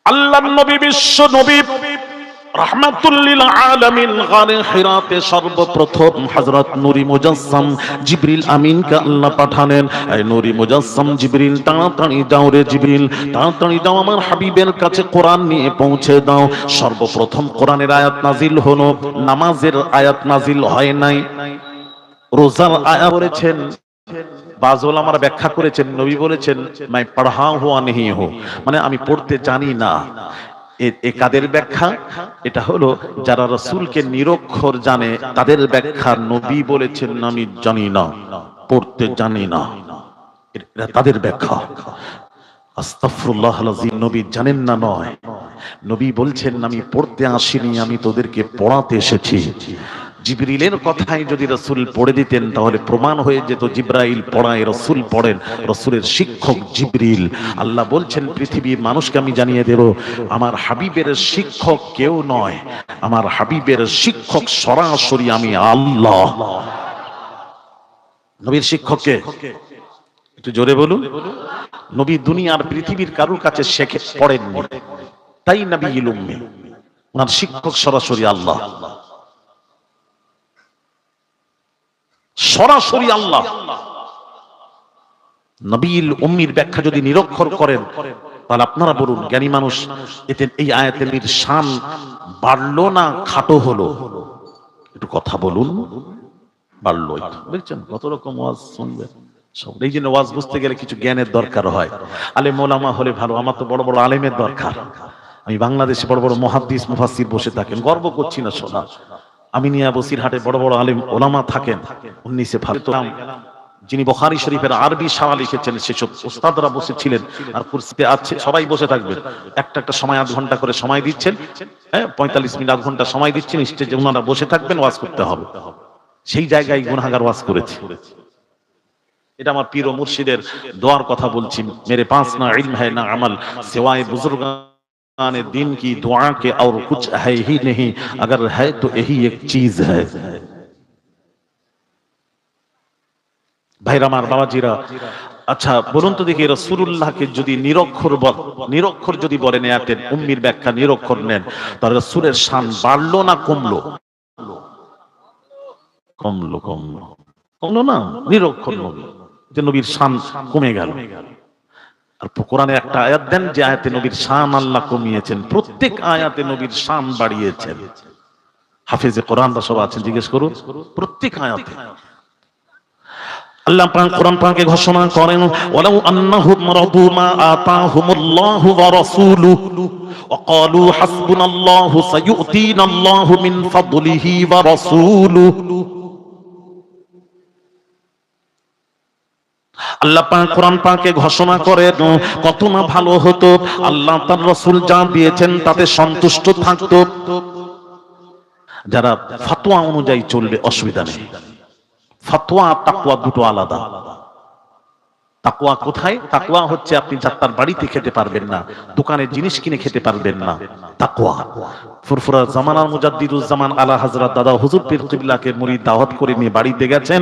আল্লাহর নবী বিশ্ব নবী রাহমাতুল লিল আলামিন গারে হিরাতে সর্বপ্রথম হযরত নূরি মুজাসসাম জিবরিল আমিনকে আল্লাহ পাঠালেন। এই নূরি মুজাসসাম জিবরিল, তাড়াতাড়ি যাও রে জিবরিল, তাড়াতাড়ি যাও আমার হাবিবের কাছে কোরআন নিয়ে পৌঁছে দাও। সর্বপ্রথম কোরআনের আয়াত নাজিল হলো, নামাজের আয়াত নাজিল হয় নাই। রোজার আয়াত করেছেন, বাজ ওলামারা ব্যাখ্যা করেছেন, নবী বলেছেন মাই পড়া হুয়া নেহি হো, মানে আমি পড়তে জানি না। এ কাদের ব্যাখ্যা? এটা হলো যারা রাসূলকে নিরক্ষর জানে তাদের ব্যাখ্যা। নবী বলেছেন আমি জানি না, পড়তে জানি না, এটা তাদের ব্যাখ্যা। আস্তাগফিরুল্লাহ আল-আযীম, নবী জানেন না নয়, নবী বলছেন আমি পড়তে আসিনি, আমি তোদেরকে পড়াতে এসেছি। জিবরিলের কথাই যদি রাসূল পড়ে দিতেন তাহলে প্রমাণ হয়ে যেত জিবরাইল পড়ায়, রাসূল পড়েন, রাসূলের শিক্ষক জিবরিল। আল্লাহ বলছেন পৃথিবীর মানুষকে আমি জানিয়ে দেব আমার হাবিবের শিক্ষক কেউ নয়, আমার হাবিবের শিক্ষক সরাসরি আমি আল্লাহ। নবীর শিক্ষক কে? একটু জোরে বলুন। নবী দুনিয়ার পৃথিবীর কারোর কাছে শেখে পড়েননি, তাই নবীউল উম্মি, ওনার শিক্ষক সরাসরি আল্লাহ, সরাসরি আল্লাহ। নবীল উম্মির ব্যাখ্যা যদি নিরক্ষর করেন তাহলে আপনারা বলুন জ্ঞানী মানুষ, এতে এই আয়াতের শান বাড়লো না খাটো হলো? একটু কথা বলুন। বাড়লো। বুঝছেন কত রকম ওয়াজ শুনবে সব। এই জন্য ওয়াজ বুঝতে গেলে কিছু জ্ঞানের দরকার হয়। আলেম ওলামা হলে ভালো, আমার তো বড় বড় আলেমের দরকার। আমি বাংলাদেশে বড় বড় মুহাদ্দিস মুফাসসির বসে থাকেন, গর্ব করছি না শোনা। আমিনিয়া বসিরহাটে বড় বড় আলেম ওলামা থাকেন। 19 ফারুক যিনি বুখারী শরীফের আরবি সারা লিখেছেন সেসব উস্তাদরা বসেছিলেন, আর কুরসিতে আছে সবাই বসে থাকবেন। একটা সময় আধ ঘন্টা করে সময় দিচ্ছেন, হ্যাঁ 45 মিনিট আধ ঘন্টা সময় দিচ্ছেন, স্টেজে ওনারা বসে থাকবেন, ওয়াজ করতে হবে। সেই জায়গায় গুনাহগার ওয়াজ করেছে। এটা আমার পীর ও মুর্শিদের দোয়ার কথা বলছি। মেরে পাস না ইলম है ना अमल सिवाय बुजुर्गान दिन की दुआ के और कुछ है ही नहीं, अगर है तो यही एक चीज है। ভাইরা আমার, বাবাজিরা, আচ্ছা বলুন তো দেখি রাসূলুল্লাহকে যদি নিরক্ষর যদি বলেন আয়াতের উম্মির ব্যাখ্যা নিরক্ষর নেন, তাহলে রাসূলের শান বাড়লো না কমলো? কমলো না, নিরক্ষর নবী, যে নবীর শান কমে গেল। আর কোরআনে একটা আয়াত দেন যে আয়াতে নবীর শান আল্লাহ কমিয়েছেন, প্রত্যেক আয়াতে নবীর শান বাড়িয়েছেন। হাফেজে কোরআনরা সব আছেন, জিজ্ঞেস করুন। প্রত্যেক আয়াতে আল্লাহ পাক কোরআন পাকে ঘোষণা করেন ওয়ালাউ আন্নাহুম রাদু মা আতাহুমুল্লাহু ওয়া রাসূলুহু ওয়া ক্বালু হাসবুনাল্লাহু সায়ুতিনাল্লাহু মিন ফাদলিহি ওয়া রাসূলুহু। আল্লাহ পাক কোরআন পাকে ঘোষণা করেন কত না ভালো হতো আল্লাহ তার রাসূল যা দিয়েছেন তাতে সন্তুষ্ট থাকতো। যারা ফতোয়া অনুযায়ী চলবে অসুবিধা নেই। ফতোয়া আর তাকওয়া দুটো আলাদা। তাকওয়া কোথায়? তাকওয়া হচ্ছে আপনি যাত্রার বাড়িতে খেতে পারবেন না, দোকানের জিনিস কিনে খেতে পারবেন না। তাকওয়া ফুরফুরা জামানার মুজাদ্দিদুজ জামান আলা হযরত দাদা হুজুর পীর কিবলাকে মুরিদ দাওয়াত করে নিয়ে বাড়িতে গেছেন,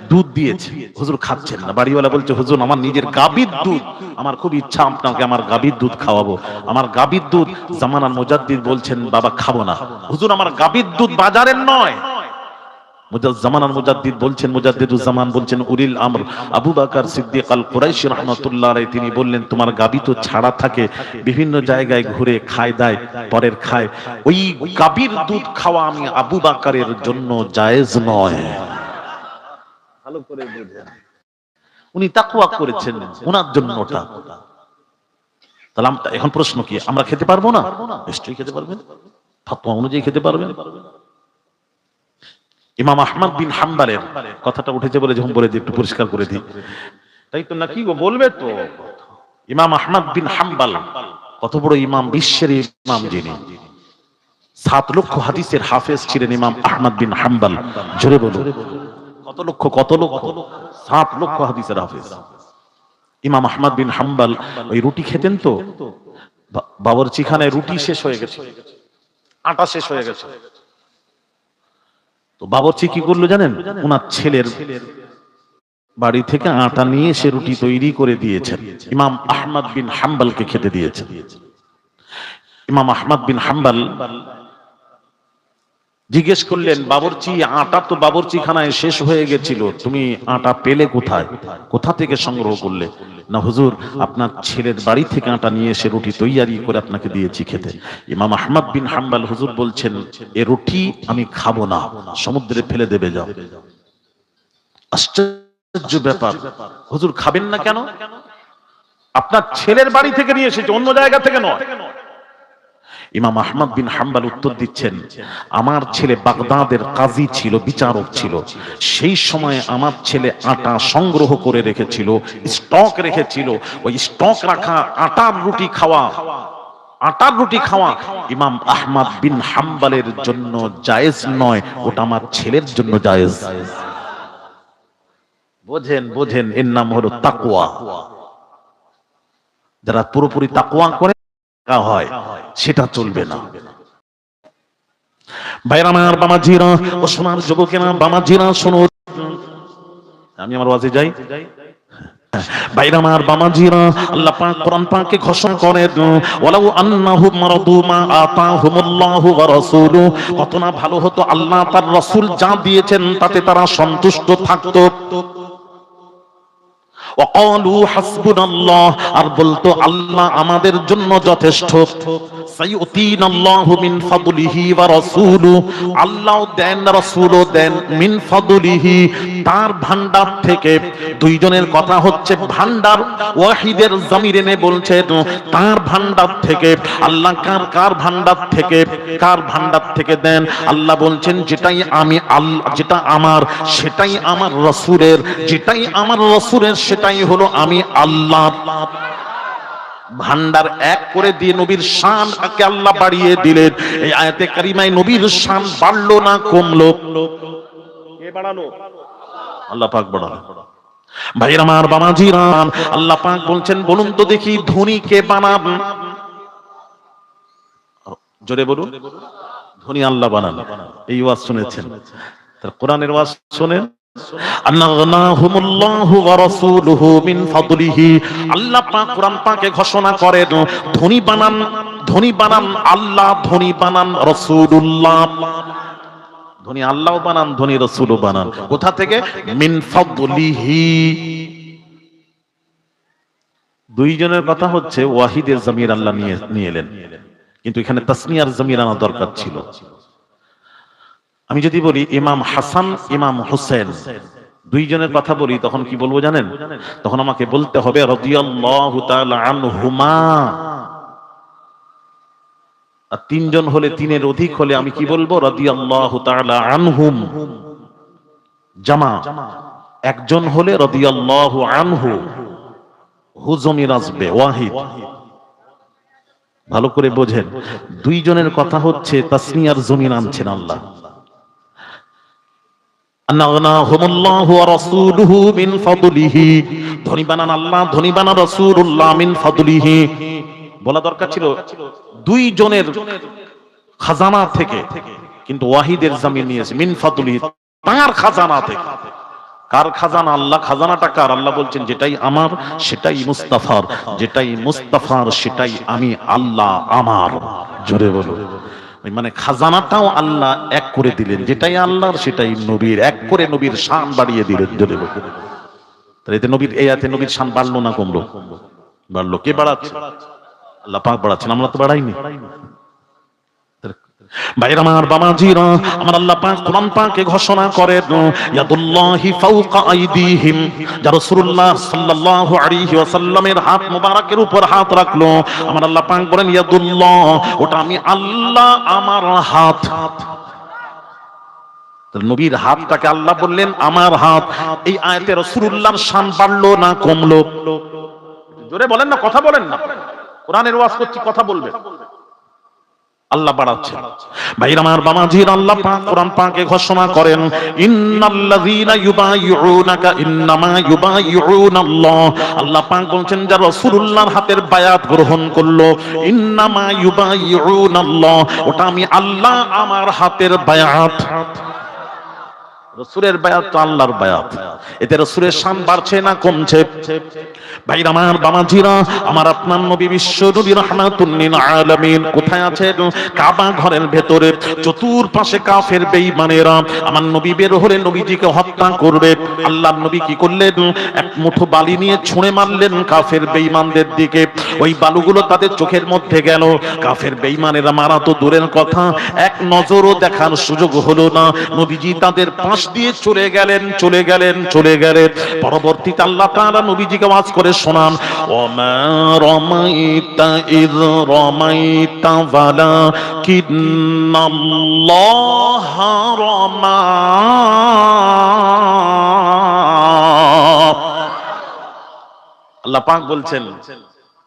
দুধ দিয়েছে, হুজুর খাচ্ছেন না। বাড়িওয়ালা বলছে হুজুর আমার নিজের গাভীর দুধ, আমার খুব ইচ্ছা আপনাকে আমার গাভীর দুধ খাওয়াবো, আমার গাভীর দুধ। জামানার মুজাদ্দিদ বলছেন বাবা খাবো না। হুজুর আমার গাভীর দুধ বাজারের নয়। জামানার মুজাদ্দিদ বলছেন, মুজাদ্দিদুজ্জামান বলছেন উলিল আমর আবু বকর সিদ্দিক আল কুরাইশি রাহমাতুল্লাহ আলাইহি, তিনি বললেন তোমার গাবি তো ছাড়া থাকে, বিভিন্ন জায়গায় ঘুরে খায় দায়, পরের খায়, ওই গাবির দুধ খাওয়া আমি আবু বকরের জন্য জায়েজ নয়। ভালো করে বুঝেন, উনি তাকওয়া করেছেন ওনার জন্য ওটা। তাহলে এখন প্রশ্ন কি আমরা খেতে পারবো না? নিশ্চয়ই খেতে পারবেন, ফতোয়া অনুযায়ী খেতে পারবেন। ইমাম আহমদ বিন হাম্বলের কথাটা উঠেছে বলে যখন বলে দিই একটু পরিষ্কার করে দিই, তাই তো নাকি গো বলবে তো। ইমাম আহমদ বিন হাম্বল কত বড় ইমাম, বিশ্বের ইমাম, যিনি 7 লক্ষ হাদিসের হাফেজ ছিলেন ইমাম আহমদ বিন হাম্বল। জোরে বলুন কত লক্ষ? 7 লক্ষ হাদিসের হাফেজ ইমাম আহমদ বিন হাম্বল। ওই রুটি খেতেন তো, বাবরচিখানায় রুটি শেষ হয়ে গেছে, আটা শেষ হয়ে গেছে, তো বাবরচি কি করলো জানেন? ওনার ছেলের বাড়ি থেকে আটা নিয়ে সে রুটি তৈরি করে দিয়েছেন, ইমাম আহমদ বিন হাম্বলকে খেতে দিয়েছেন। ইমাম আহমদ বিন হাম্বল জিজ্ঞেস করলেন, বাবুর্চি আটা তো বাবুর্চি খানায় শেষ হয়ে গেছিল, তুমি আটা পেলে কোথায়, কোথা থেকে সংগ্রহ করলে? না হুজুর, আপনার ছেলের বাড়ি থেকে আটা নিয়ে এসে রুটি তৈয়ারি করে আপনাকে দিয়েছি খেতে। ইমাম আহমদ বিন হাম্বল হুজুর বলছেন, এ রুটি আমি খাবো না, সমুদ্রে ফেলে দেবে যাও। আশ্চর্য ব্যাপার, হুজুর খাবেন না কেন? আপনার ছেলের বাড়ি থেকে নিয়ে এসেছে, অন্য জায়গা থেকে নয়। ইমাম আহমদ বিন হাম্বল উত্তর দিচ্ছেন, আমার ছেলে বাগদাদের কাজী ছিল, বিচারক ছিল। সেই সময় আমার ছেলে আটা সংগ্রহ করে রেখেছিল, স্টক রেখেছিল। ওই স্টক রাখা আটার রুটি খাওয়া, আটার রুটি খাওয়া ইমাম আহমদ বিন হাম্বলের জন্য জায়েজ নয়, ওটা আমার ছেলের জন্য জায়েজ। বোঝেন বোঝেন, এর নাম হলো তাকওয়া। যারা পুরোপুরি তাকওয়া করে হয় সেটা চলবে না। ভাইরা আমার, বামাজিরা ও সোনার যুবকেরা, বামাজিরা শোনো, আমি আমার ওয়াজে যাই। ভাইরা আমার, বামাজিরা, আল্লাহ পাক কোরআন পাকে ঘোষণা করেন, ওয়ালাউ আন্নাহুম মারাদু মা আতাহুমুল্লাহু ওয়া রাসূলুহু, কত না ভালো হতো আল্লাহ তার রাসূল যা দিয়েছেন তাতে তারা সন্তুষ্ট থাকতো। ওয়াকালু হাসবুনাল্লাহ, আর বলতো আল্লাহ আমাদের জন্য যথেষ্ট। সাইয়ুতিনাল্লাহু মিন ফাদলিহি ওয়া রাসূলুহু, আল্লাহ দেন, রাসূলও দেন, মিন ফাদলিহি, তার ভান্ডার থেকে। দুইজনের কথা হচ্ছে ভান্ডার, ওয়াহিদের জমির এনে বলছে তার ভান্ডার থেকে। আল্লাহ কার ভান্ডার থেকে, কার ভান্ডার থেকে দেন? আল্লাহ বলছেন যেটাই আমি আল্লাহ, যেটা আমার সেটাই আমার রাসূলের, যেটাই আমার রাসূলের সেটাই হলো আমি আল্লাহ। ভান্ডার এক করে দিয়ে নবীর শানকে আল্লাহ বাড়িয়ে দিলেন। এই আয়াতে কারিমায় নবীর শান বাড়লো না কমলো? কে বাড়ালো? আল্লাহ পাক বাড়ালো। ভাইরা আমার, বামাজিরা, আল্লাহ পাক বলছেন, বলুন তো দেখি ধনী কে বানান? জোরে বলুন, ধনী আল্লাহ বানান। এই ওয়াজ শুনেছেন? তার কোরআনের ওয়াজ শুনেন। আল্লাহ পাক কোরআন পাকে ঘোষণা করেন, ধনী বানান, ধনী বানান আল্লাহ, ধনী বানান রাসূলুল্লাহ। ধনী আল্লাহ বানান, ধনী রাসূলও বানান। কোথা থেকে? মিন ফাদলিহি। দুইজনের কথা হচ্ছে ওয়াহিদের জমির আল্লাহ নিয়ে এলেন, কিন্তু এখানে তাসনিয়ার জমির আনা দরকার ছিল। আমি যদি বলি ইমাম হাসান, ইমাম হোসেন, দুইজনের কথা বলি, তখন কি বলবো জানেন? তখন আমাকে বলতে হবে রাদিয়াল্লাহু তাআলা আনহুমা। আর তিনজন হলে, তিনের অধিক হলে আমি কি বলবো? রাদিয়াল্লাহু তাআলা আনহুম। জামা একজন হলে রাদিয়াল্লাহু আনহু, হু জমির আসবে, ওয়াহিদ। ভালো করে বোঝেন, দুইজনের কথা হচ্ছে তাসনিয়ার জমিন আনছেন আল্লাহ। ধনী বানান আল্লাহ, ধনী বানান রাসূলুল্লাহ, মিন ফাদলিহি। বলা দরকার ছিল দুইজনের খাজানা থেকে, কিন্তু ওয়াহিদের জমিন নিয়েছে মিন ফাদলিহি, তার খাজানা থেকে। কার খাজানা? আল্লাহ। খাজানাটা কার? আল্লাহ বলছেন যেটাই আমার সেটাই মুস্তাফার, যেটাই মুস্তাফার সেটাই আমি আল্লাহ আমার। জোরে বলো। মানে খাজানাটাও আল্লাহ এক করে দিলেন, যেটাই আল্লাহর সেটাই নবীর, এক করে নবীর শান বাড়িয়ে দিলেন। জোরে বলো। তাহলে এতে নবীর, এই আয়াতে নবীর শান বাড়লো না কমলো? বাড়লো। কে বাড়াচ্ছে? আল্লাহ পাক বাড়াচ্ছেন, আমরা তো বাড়াইনি। ভাইরা আমার, বামাজিরা আমার, আল্লাহ পাক কোরআন পাকে ঘোষণা করেন, ইয়াদুল্লাহি ফাওকা আইদিহিম। যা রাসূলুল্লাহ সাল্লাল্লাহু আলাইহি ওয়াসাল্লামের হাত মোবারকের উপর হাত রাখলো, আমার আল্লাহ পাক বলেন ইয়াদুল্লাহ, ওটা আমি আল্লাহ, আমার হাত। নবীর হাতটাকে আল্লাহ বললেন আমার হাত। এই আয়াতে রাসূলুল্লাহর শান বাড়লো না কমলো? জোরে বলেন না, কথা বলেন না। কোরআনের ওয়াজ করছি, কথা বলবেন। আল্লাহ বাড়াচ্ছে। ভাইরা আমার, বামাজির, আল্লাহ পাক কোরআন পাকে ঘোষণা করেন, ইন্নাল্লাযীনা ইউবাইয়ুনাকা ইন্নামা ইউবাইয়ুনাল্লাহ। আল্লাহ পাক বলছেন যারা রাসূলুল্লাহর হাতের বায়াত গ্রহণ করলো, ইন্নামা ইউবাইয়ুনাল্লাহ, ওটা আমি আল্লাহ, আমার হাতের বায়াত। রাসূলের বায়াত তো আল্লাহর বায়াত, এতে রাসূলের শান বাড়ছে না কমছে? ভাইরা আমার, বাবাজিরা আমার, আপনার নবী বিশ্ব নবী রাহমাতুল লিল আলামিন কোথায় আছেন? কাবা ঘরের ভেতরে। চতুর্পাশে কাফের বেঈমানেরা আমার নবী বের হলে নবীজিকে হত্যা করবে। আল্লাহর নবী কি করলেন? এক মুঠো বালি নিয়ে ছুঁড়ে মারলেন কাফের বেঈমানদের দিকে। ওই বালুগুলো তাদের চোখের মধ্যে গেল। কাফের বেঈমানেরা মারা তো দূরের কথা, এক নজরও দেখার সুযোগ হলো না। নবীজি তাদের পাশ দিয়ে চলে গেলেন। পরবর্তীতে আল্লাহ তাআলা নবীজিকে ওয়াজ করে শোনান, ওমা রামাইতা ইয রামাইতা ওয়ালাকিন্নাল্লাহা রামা। আল্লাহ পাক বলছেন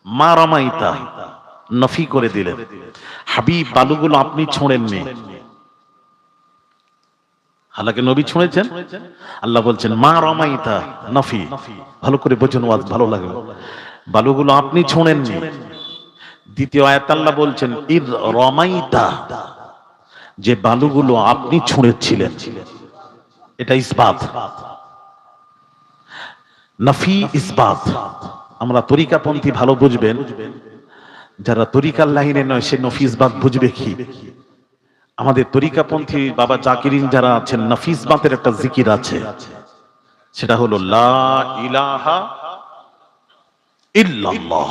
মা রামাইতা, নফি করে দিলেন, হাবিব বালুগুলো আপনি ছোঁড়েননি। হালাকে নবী ছুঁড়েছেন। আল্লাহ বলছেন মা রামাইতা, নফি। ভালো করে বোঝেন, ওয়াজ ভালো লাগবে। বালুগুলো আপনি ছোঁড়েননি। দ্বিতীয় আয়াত আল্লাহ বলছেন ইয রামাইতা, যে বালুগুলো আপনি ছুঁড়েছিলেন। এটা ইসবাত, নফি ইসবাত। আমরা তরিকাপন্থী ভালো বুঝবেন, যারা তরিকার লাইনে নয় সে নফি ইসবাত বুঝবে কি? আমাদের তরিকাপন্থী বাবা জাকিরিন যারা আছেন, নফি ইসবাতের একটা জিকির আছে, সেটা হলো লা ইলাহা ইল্লাল্লাহ।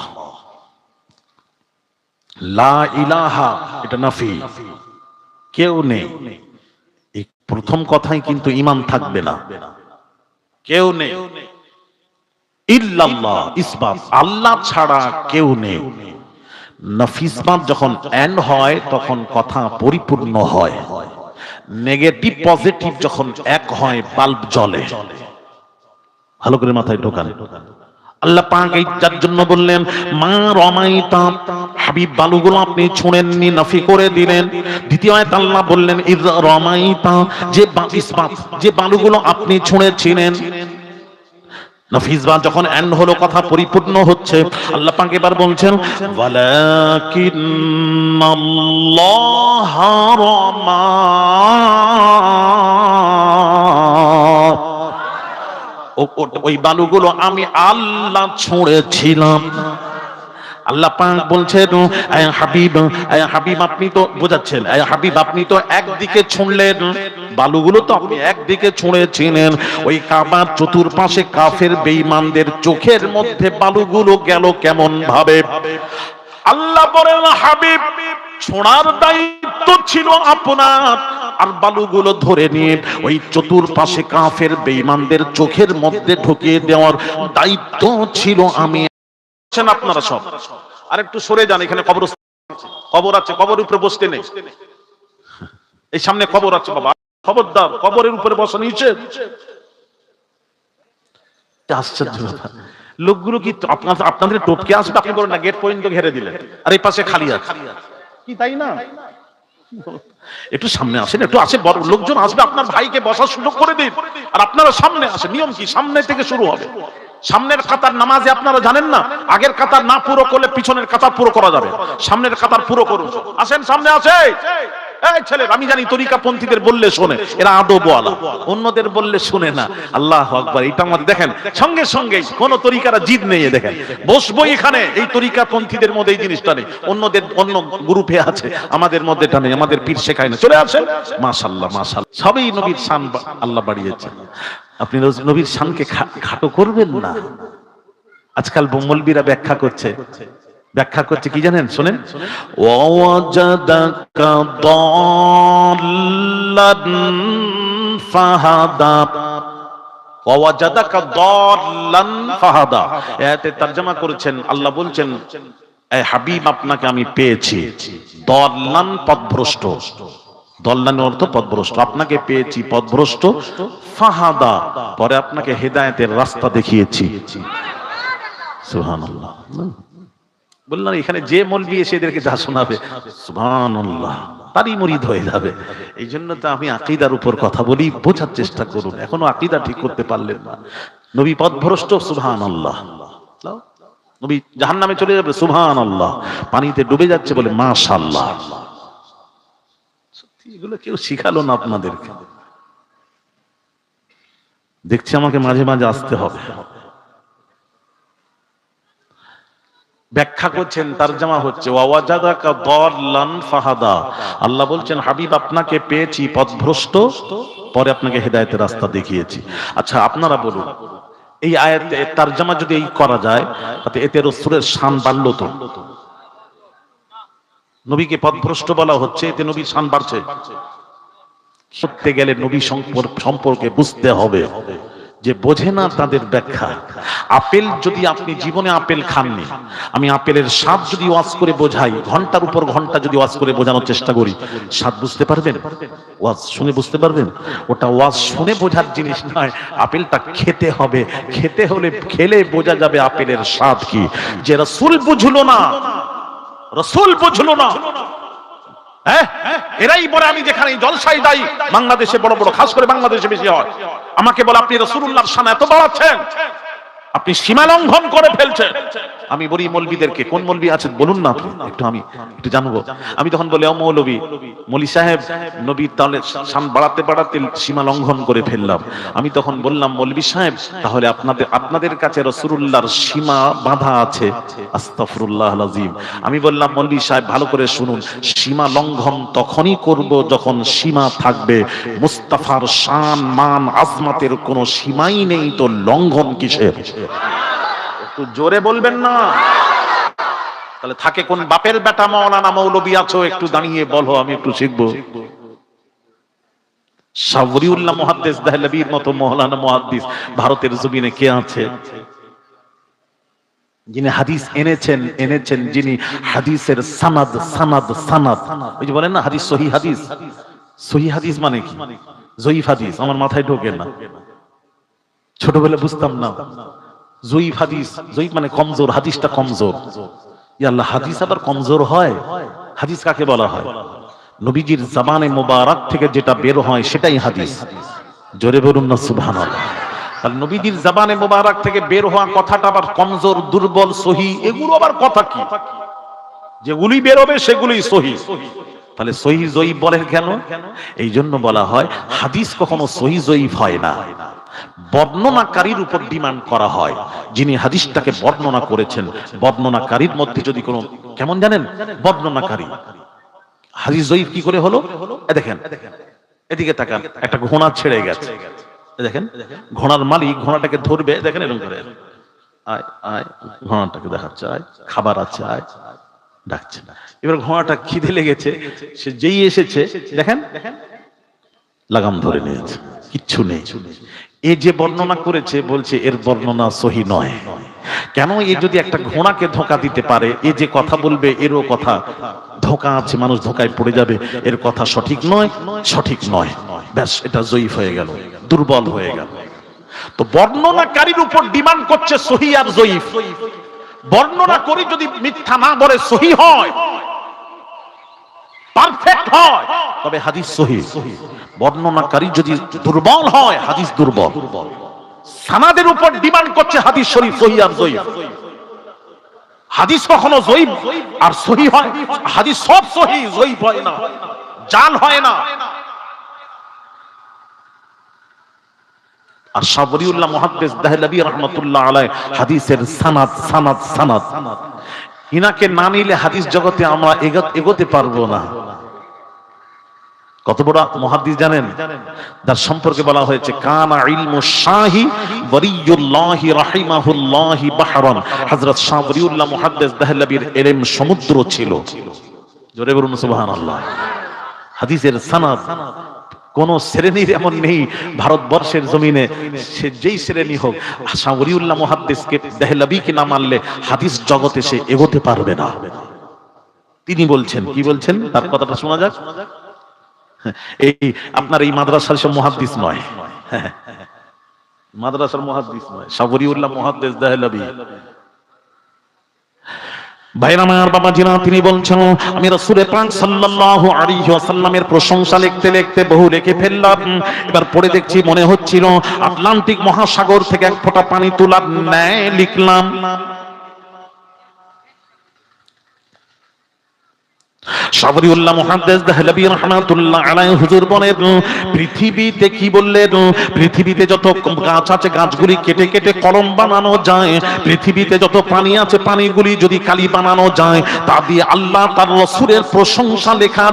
লা ইলাহা, এটা নফি, কেউ নেই। এই প্রথম কথাই কিন্তু ঈমান থাকবে না, কেউ নেই। ইল্লাল্লাহ ইসবাত, আল্লাহ ছাড়া কেউ নেই। নফিসবাত যখন এন্ড হয় তখন কথা পরিপূর্ণ হয়। নেগেটিভ পজিটিভ যখন এক হয় বাল্ব জ্বলে। ভালো করে মাথায় ঢোকান। আল্লাহ পাক এইটার জন্য বললেন মা রামাইতা, হাবিব বালুগুলো আপনি ছুঁড়েননি, নফি করে দিলেন। দ্বিতীয় আয়াত আল্লাহ বললেন ইয রামাইতা, যে ইসবাত, যে বালুগুলো আপনি ছুঁড়েছিলেন। নফিসবাত যখন এন্ড হলো, কথা পরিপূর্ণ হচ্ছে। আল্লাহ পাক এবার বলছেন ওয়ালাকিন্নাল্লাহা রামা। ওই বালুগুলো আমি আল্লাহ ছুঁড়েছিলাম। আল্লাহ পাক বলছেন হাবিব আপনি তো বোঝাচ্ছেন, হাবিব আপনি তো একদিকে ছুঁড়লেন, বালুগুলো তো আপনি একদিকে ছুঁড়েছিলেন। ওই কাবার চতুর্পাশে কাফের বেঈমানদের চোখের মধ্যে বালুগুলো গেল কেমন ভাবে? আল্লাহ বলেন হাবিব, ছোঁড়ার দায়িত্ব ছিল আপনার, আর বালুগুলো ধরে নিয়ে ওই চতুর্পাশে কাফের বেঈমানদের চোখের মধ্যে ঢুকিয়ে দেওয়ার দায়িত্ব ছিল আমি। আপনারা সব আর একটু সরে যান, এখানে কবর আছে, কবরের উপরে বসতে নেই। এই সামনে কবর আছে বাবা, খবরদার, কবরের উপরে বসা নিষেধ। আশ্চর্য ব্যাপার, লোকগুলো কি আপনাদের টপকে আসবে? আপনি বলেন না গেট পর্যন্ত ঘেরে দিলেন, আর এই পাশে খালি আছে কি, তাই না? একটু সামনে আসেন, একটু আসে, বড় লোকজন আসবে, আপনার ভাইকে বসার সুযোগ করে দিন, আর আপনারা সামনে আসেন। নিয়ম কি? সামনে থেকে শুরু হবে। সামনের কাতার নামাজে আপনারা জানেন না, আগের কাতার না পুরো করলে পিছনের কাতার পুরো করা যাবে। সামনের কাতার পুরো করুন। আসেন, সামনে আসে। এই ছেলে, আমি জানি তরিকা পন্থীদের বললে শোনে, এরা আদবওয়ালা, অন্যদের বললে শুনে না। আল্লাহু আকবার। এটা আমাদের দেখেন, সঙ্গে সঙ্গে কোন তরিকারা জিদ নেই। দেখেন বসবো এখানে, এই তরিকা পন্থীদের মধ্যে এই জিনিসটা নেই। অন্যদের অন্য গ্রুপে আছে, আমাদের মধ্যে এটা নেই। আমাদের পীর শেখায় না। চলে আসেন। মাশাআল্লাহ মাশাআল্লাহ, সবই নবীর শান আল্লাহ বাড়িয়েছেন। আপনি নবীর শানকে খাটো করবেন না। আজকাল মৌলবীরা ব্যাখ্যা করছে কি জানেন? শুনেন, ওয়াজাদাকা দাল্লান ফাহাদা, ওয়াজাদাকা দাল্লান ফাহাদা। এতে তরজমা করেছেন, আল্লাহ বলছেন এই হাবিব আপনাকে আমি পেয়েছি, দাল্লান পথভ্রষ্ট, দল্লানের অর্থ পথভ্রষ্ট, আপনাকে পেয়েছি পথভ্রষ্ট, ফাহাদা পরে আপনাকে হেদায়েতের রাস্তা দেখিয়েছি। সুবহানাল্লাহ। বললাম এখানে যে মৌলবি এসে এদেরকে যা শোনাবে, সুবহানাল্লাহ, তারই মুরিদ হয়ে যাবে। এই জন্য তো আমি আকীদার উপর কথা বলি, বোঝার চেষ্টা করুন। এখনো আকীদা ঠিক করতে পারলেন না। নবী পথভ্রষ্ট, সুবহানাল্লাহ। নবী জাহান্নামে চলে যাবে, সুবহানাল্লাহ। পানিতে ডুবে যাচ্ছে, বলে মাশাআল্লাহ। এগুলো কেউ শিখালো না আপনাদেরকে। দেখছি আমাকে মাঝে মাঝে আসতে হবে। ব্যাখ্যা করছেন, তারজামা হচ্ছে ওয়াওয়াজাদাকা দাল্লান ফাহাদা। আল্লাহ বলছেন হাবিব আপনাকে পেয়েছি পথভ্রষ্ট, পরে আপনাকে হেদায়েতের রাস্তা দেখিয়েছি। আচ্ছা আপনারা বলুন, এই আয়াতে তারজামা যদি এই করা যায় তাতে এতে রাসূলের শান বাড়লো তো? নবীকে পথভ্রষ্ট বলা হচ্ছে, এতে নবীর শান বাড়ছে। সত্যি গেলে নবী সম্পর্কে বুঝতে হবে যে বোঝে না তাদের ব্যাখ্যা। আপেল যদি আপনি জীবনে আপেল খাননি, আমি আপেলের স্বাদ যদি ওয়াজ করে বোঝাই, ঘন্টার উপর ঘন্টা যদি ওয়াজ করে বোঝানোর চেষ্টা করি, স্বাদ বুঝতে পারবেন? ওয়াজ শুনে বুঝতে পারবেন? ওটা ওয়াজ শুনে বোঝার জিনিস নয়, আপেলটা খেতে হবে। খেতে হলে খেলে বোঝা যাবে আপেলের স্বাদ কি। যে রাসূল বুঝলো না, রাসূল বুঝলো না, এরাই বলে আমি যেখানে জলসায় যাই, বাংলাদেশে বড় বড়, খাস করে বাংলাদেশে বেশি হয়, আমাকে বলে আপনি রাসূলুল্লাহর শান এত বাড়াচ্ছেন, আপনি সীমা লঙ্ঘন করে ফেলছেন। আমি বলি মৌলবীদেরকে, কোন মৌলবী আছেন বলুন না, একটু আমি একটু জানবো। আমি তখন বলি ও মৌলবী, মৌলী সাহেব, নবীর তাহলে শান বাড়াতে বাড়াতে সীমা লঙ্ঘন করে ফেললাম। আমি তখন বললাম মৌলবী সাহেব, তাহলে আপনাদের কাছে রাসূলুল্লাহর সীমা বাঁধা আছে। আস্তাগফিরুল্লাহল আযীম। আমি বললাম মৌলবী সাহেব ভালো করে শুনুন, সীমা লঙ্ঘন তখনই করব যখন সীমা থাকবে। মুস্তাফার শান মান আজমাতের কোনো সীমাই নেই, তো লঙ্ঘন কিসের? একটু জোরে বলবেন না? তাহলে থাকে কোন বাপের বেটা মাওলানা মৌলবী আছো, একটু দাঁড়িয়ে বলো, আমি একটু শিখবো। শাহওয়ালিউল্লাহ মুহাদ্দিস দেহলভীর মতো মাওলানা মুহাদ্দিস ভারতের জমিনে কে আছে যিনি হাদিস এনেছেন যিনি হাদিসের সানাদ সানাদ সানাদ, ওই যে বলেন না হাদিস সহি হাদিস। সহি হাদিস মানে কি? জয়ীফ হাদিস আমার মাথায় ঢোকে না, ছোটবেলা বুঝতাম না। জয়ীফ হাদিস, জয়ীফ মানে কমজোর, হাদিসটা কমজোর। ইয়া আল্লাহ, হাদিস আবার কমজোর হয়? হাদিস কাকে বলা হয়? নবীজির জবানে মোবারক থেকে যেটা বের হয় সেটাই হাদিস। জোরে বলুন না সুবহানাল্লাহ। তাহলে নবীজির জবানে মোবারক থেকে বের হওয়া কথাটা আবার কমজোর, দুর্বল, সহি, এগুলো আবার কথা কি? যেগুলি বের হবে সেগুলোই সহি। তাহলে সহি জয়ীফ বলেন কেন? এই জন্য বলা হয় হাদিস কখনো সহি জয়ীফ হয় না, বর্ণনাকারীর উপর ডিমান্ড করা হয়। যিনি হাদিসটাকে বর্ণনা করেছেন, বর্ণনাকারীর মধ্যে যদি কোনো, কেমন জানেন, বর্ণনাকারী। হাদিস জয়ীফ কি করে হলো? দেখেন, এদিকে তাকান, একটা ঘোড়া ছেড়ে গেছে, দেখেন ঘোড়ার মালিক ঘোড়াটাকে ধরবে, দেখেন এরকম করে আয় আয়, ঘোড়াটাকে দেখাচ্ছে আয়, খাবার আছে আয়, ডাকছে। এবার ঘোড়াটা খিদে লেগেছে, সে যেই এসেছে দেখেন লাগাম ধরে নিয়েছে, কিচ্ছু নেই। এ যে বর্ণনা করেছে বলছে এর বর্ণনা সহি নয়। কেন? এ যদি একটা ঘোড়াকে ধোঁকা দিতে পারে, এ যে কথা বলবে এরও কথা ধোঁকা আছে, মানুষ ধোঁকায় পড়ে যাবে, এর কথা সঠিক নয়, সঠিক নয়, ব্যাস এটা জয়ীফ হয়ে গেল, দুর্বল হয়ে গেল। তো বর্ণনাকারীর উপর ডিমান্ড করছে সহি আর জয়ীফ। বর্ণনা করি যদি মিথ্যা না বলে সহি হয়, পারফেক্ট হয়, তবে হাদিস সহি। বর্ণনাকারী যদি দুর্বল হয়, হাদিস দুর্বল। সানাদের উপর ডিমান্ড করছে হাদিস শরীফ সহি আর জয়ীফ। হাদিস কখনো জয়ীফ আর সহি হয়? হাদিস সব সহি, জয়ীফ হয় না, জাল হয় না। আর শাহওয়ালিউল্লাহ মুহাদ্দিস দেহলভী রাহমাতুল্লাহ আলাইহি হাদিসের সানাদ সানাদ সানাদ, ইনাকে না নিলে হাদিস জগতে আমরা এগোতে পারবো না। কত বড় মুহাদ্দিস জানেন? যার সম্পর্কে বলা হয়েছে কানা ইলমু শাহি ওয়ালিউল্লাহি রাহিমাহুল্লাহি বাহরান। হযরত শাহওয়ালিউল্লাহ মুহাদ্দিস দেহলভীর ইলম সমুদ্র ছিল। জোরে বলুন সুবহানাল্লাহ। হাদিসের সানাদ কোন শ্রেণীর এমন নেই ভারতবর্ষের জমিনে, সে যেই শ্রেণী হোক, শাহওয়ালিউল্লাহ মুহাদ্দিসকে দেহলভীকে না মানলে হাদিস জগতে সে এগোতে পারবে না। তিনি বলছেন, কি বলছেন তার কথাটা শোনা যাক। এই আপনার এই মাদ্রাসার সব মুহাদ্দিস নয়, মাদ্রাসার মুহাদ্দিস নয়, শাহওয়ালিউল্লাহ মুহাদ্দিস দেহলভী। ভাইরা আমার, বাবা জিনা, তিনি বলছেন আমি রাসূল পাক সাল্লাল্লাহু আলাইহি ওয়াসাল্লামের প্রশংসা লিখতে লিখতে বহু লিখে ফেললাম। এবার পড়ে দেখছি মনে হচ্ছিল আটলান্টিক মহাসাগর থেকে এক ফোঁটা পানি তোলার ন্যায় লিখলাম। সাবরিউল্লাহ মুহাদ্দিস দেহলভী রাহমাতুল্লাহ আলাইহি হুজুর বলেন, পৃথিবীতে কি বললেন, পৃথিবীতে যত গাছ আছে গাছগুলি কেটে কেটে কলম বানানো যায়, পৃথিবীতে যত পানি আছে পানিগুলি যদি কালি বানানো যায়, তা দিয়ে আল্লাহ তার রাসূলের প্রশংসা লেখা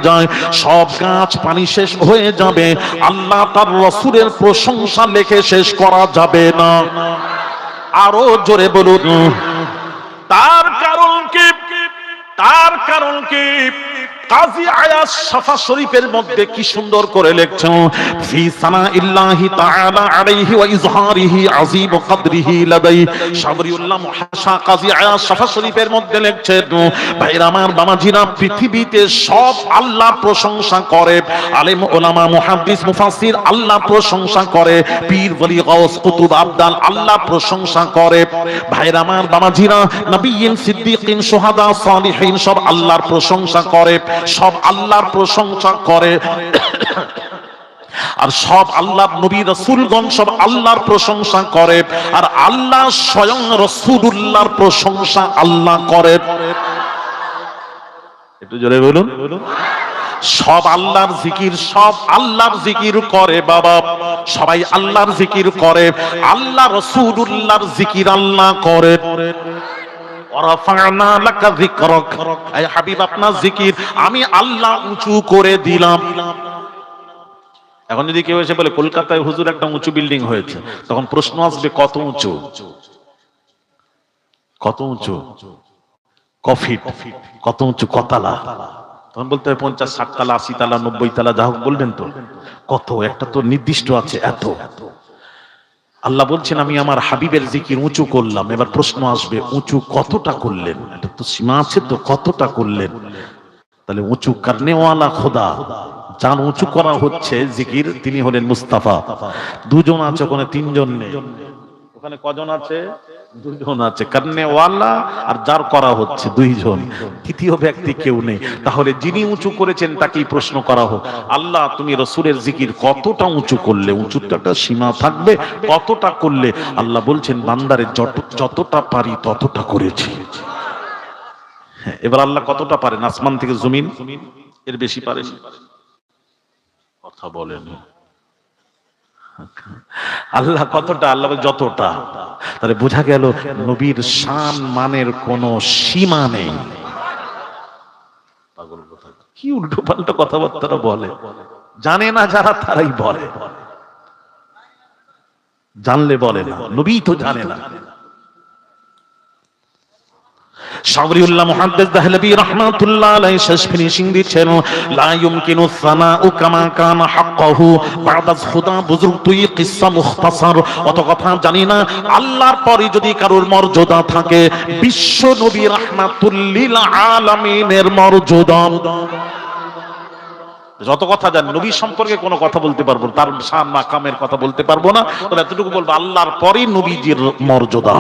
যায়। সব গাছ পানি শেষ হয়ে যাবে, আল্লাহ তার রাসূলের প্রশংসা লেখে শেষ করা যাবে না। আরো জোরে বলুন, তার কারণ কি কাজী আয়াজ শাফা শরীফের মধ্যে কি সুন্দর করে লিখছেন, ফি সানাইল্লাহি তাআলা আলাইহি ওয়া ইজহারিহি আযীম কদরিহি লাদাই। সাবরিউল্লাহ মুহাশা কাজী আয়াজ শাফা শরীফের মধ্যে লিখছেন, ভাইরা আমার বাবাজিরা, পৃথিবীতে সব আল্লাহর প্রশংসা করে, আলেম ওলামা মুহাদ্দিস মুফাসসির আল্লাহ প্রশংসা করে, পীর ওলি গাউস কুতুব আবদাল আল্লাহ প্রশংসা করে। ভাইরা আমার বাবাজিরা, নবিয়্যিন সিদ্দিকিন শুহাদা সালিহিন সব আল্লাহর প্রশংসা করে, সব আল্লাহর প্রশংসা করে। আর সব আল্লাহর নবী রাসূলগণ সব আল্লাহর প্রশংসা করে, আর আল্লাহ স্বয়ং রাসূলুল্লাহর প্রশংসা আল্লাহ করে। একটু জোরে বলুন, সব আল্লাহর জিকির করে বাবা, সবাই আল্লাহর জিকির করে, আল্লাহ রাসূলুল্লাহর জিকির আল্লাহ করে। ওয়ারাফা'না লাকা যিকরাক, আয় হাবিব আপনার জিকির আমি আল্লাহ উঁচু করে দিলাম। এখন যদি কেউ এসে বলে কলকাতায় হুজুর একটা উঁচু বিল্ডিং হয়েছে, তখন প্রশ্ন আসবে কত উঁচু, কফিট, কত উঁচু, কতালা? তখন বলতে হবে 50, 60 তালা, 80 তালা, 90 তালা, যা হোক বলবেন তো কত, একটা তো নির্দিষ্ট আছে এত। আল্লাহ বলছেন আমি আমার হাবিবের জিকির উঁচু করলাম। এবার প্রশ্ন আসবে উঁচু কতটা করলেন, এটা তো সীমা আছে তো, কতটা করলেন? তাহলে উঁচু করনেওয়ালা খোদা, যার উঁচু করা হচ্ছে জিকির, তিনি হলেন মুস্তাফা। দুজন আছে ওখানে, তিনজন নেই। ওখানে কজন আছে? দুজন আছে, করনেওয়ালা আর যার করা হচ্ছে দুইজন, তৃতীয় ব্যক্তি কেউ নেই। তাহলে যিনি উঁচু করেছেন তাকেই প্রশ্ন করা হোক, আল্লাহ তুমি রাসূলের জিকির কতটা উঁচু করলে? উঁচুর একটা সীমা থাকবে, কতটা করলে? আল্লাহ বলছেন বান্দারে যতটা পারি ততটা করেছি। এবার আল্লাহ কতটা পারেন? আসমান থেকে জমিন, এর বেশি পারেন? কথা বলেন। আল্লাহ কতটা? আল্লাহ যতটা। তাহলে বোঝা গেল নবীর শান মানের কোনো সীমা নেই। পাগল কথা, কি উল্টো পাল্টা কথাবার্তা বলে, জানে না যারা তারাই বলে, জানলে বলে না, নবী তো জানে না। সাবরিউল্লাহ মুহাদ্দিস দেহলভী রাহমাতুল্লাহ আলাইহি শেষ ফিনিশিং দিচ্ছেন, লা ইউমকিনু সানাউ কামা কানা হাক্কাহু বা'দা খুদা বুজুর্গ তুই কিসসা মুখতাসার। অত কথা জানি না, আল্লাহর পরে যদি কারোর মর্যাদা থাকে, বিশ্ব নবী রাহমাতুল লিল আলামিনের মর্যাদা। যত কথা জানি নবী সম্পর্কে কোনো কথা বলতে পারবো না, তার শান মাকামের কথা বলতে পারবো না, তবে এতটুকু বলবো আল্লাহর পরে নবীজির মর্যাদা,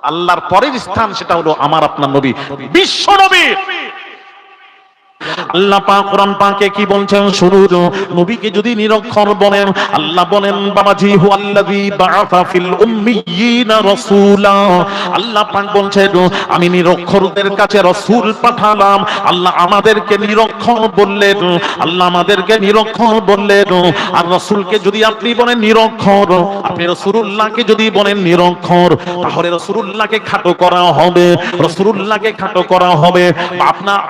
আল্লাহর পরের স্থান সেটা হলো আমার আপনার নবী, বিশ্ব নবী। আল্লাহ পাক কোরআন পাকে কি বলছেন শুনুন, নবীকে যদি নিরক্ষর বলেন, আল্লাহ বলেন বাবাজি হুয়াল্লাযী বাআসা ফিল উম্মিয়িনা রাসূলা। আল্লাহ পাক বলছেন আমি নিরক্ষরদের কাছে রাসূল পাঠালাম। আল্লাহ আমাদেরকে নিরক্ষর বললেন, আল্লাহ আমাদেরকে নিরক্ষর বললেন। আর রাসূলকে যদি আপনি বলেন নিরক্ষর, আপনি রাসূলুল্লাহকে যদি বলেন নিরক্ষর, তাহলে রাসূলুল্লাহকে খাটো করা হবে, রাসূলুল্লাহকে খাটো করা হবে।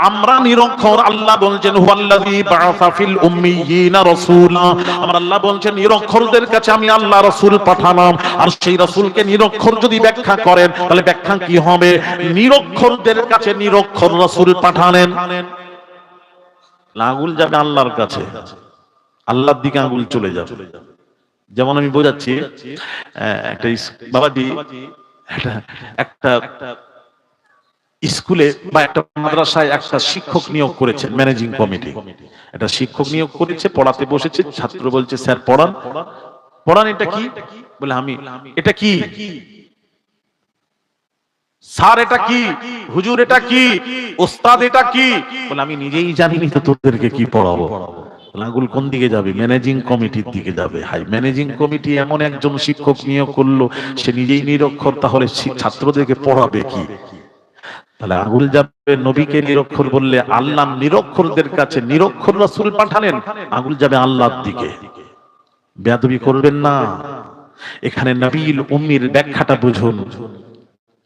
আমরা নিরক্ষর, আল্লাহ বলছেন হুয়াল্লাযী বাআসা ফিল উম্মিয়িনা রাসূলা। আমার আল্লাহ বলছেন নিরক্ষরদের কাছে আমি আল্লাহ রাসূল পাঠালাম। আর সেই রাসূলকে নিরক্ষর যদি ব্যাখ্যা করেন, তাহলে ব্যাখ্যা কি হবে? নিরক্ষরদের কাছে নিরক্ষর রাসূল পাঠালেন, আঙ্গুল যাবে আল্লাহর কাছে, আল্লাহর দিকে আঙ্গুল চলে যাবে। যেমন আমি বোঝাচ্ছি, একটা বাবাজি একটা স্কুলে বা একটা মাদ্রাসায় একটা শিক্ষক নিয়োগ করেছেন ম্যানেজিং কমিটি, একটা শিক্ষক নিয়োগ করেছে, পড়াতে বসেছে, ছাত্র বলছে স্যার পড়ান। পড়ান এটা কি? বলে আমি। এটা কি স্যার? এটা কি হুজুর? এটা কি ওস্তাদ? এটা কি? বলে আমি নিজেই জানিনি তো তোদেরকে কি পড়াবো। আঙ্গুল কোন দিকে যাবে? ম্যানেজিং কমিটির দিকে যাবে। হাই, ম্যানেজিং কমিটি এমন একজন শিক্ষক নিয়োগ করলো, সে নিজেই নিরক্ষর, তাহলে ছাত্রদেরকে পড়াবে কি? তাহলে আঙুল যাবে নবীকে নিরক্ষর বললে, আল্লাহ নিরক্ষরদের কাছে নিরক্ষর রাসূল পাঠালেন, আঙুল যাবে আল্লাহর দিকে। বেয়াদবি করবেন না। এখানে নবীল উম্মির ব্যাখ্যাটা বুঝুন,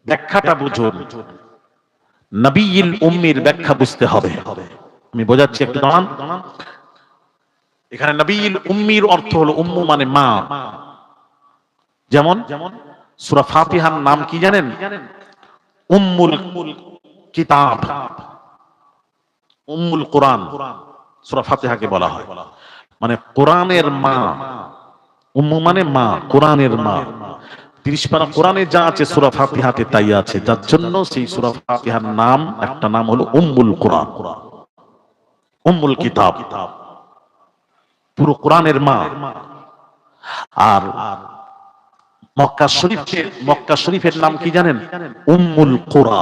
ব্যাখ্যাটা বুঝুন। নবীল উম্মির ব্যাখ্যা বুঝতে হবে। আমি বোঝাচ্ছি, একটু দাঁড়ান। এখানে নবীল উম্মির অর্থ হলো, উম্মু মানে মা। যেমন সূরা ফাতিহার নাম কি জানেন? উম্মুল কিতাব, উম্মুল কোরআন সূরা ফাতিহাকে বলা হয়, মানে কোরআনের মা। উম্মু মানে মা, কোরআনের মা। 30 পারা কোরআনে যা আছে সূরা ফাতিহাতে তাই আছে, যার জন্য সেই সূরা ফাতিহার নাম, একটা নাম হলো উম্মুল কোরআন, উম্মুল কিতাব, পুরো কোরআনের মা। আর মক্কা শরীফের নাম কি জানেন? উম্মুল কুরা।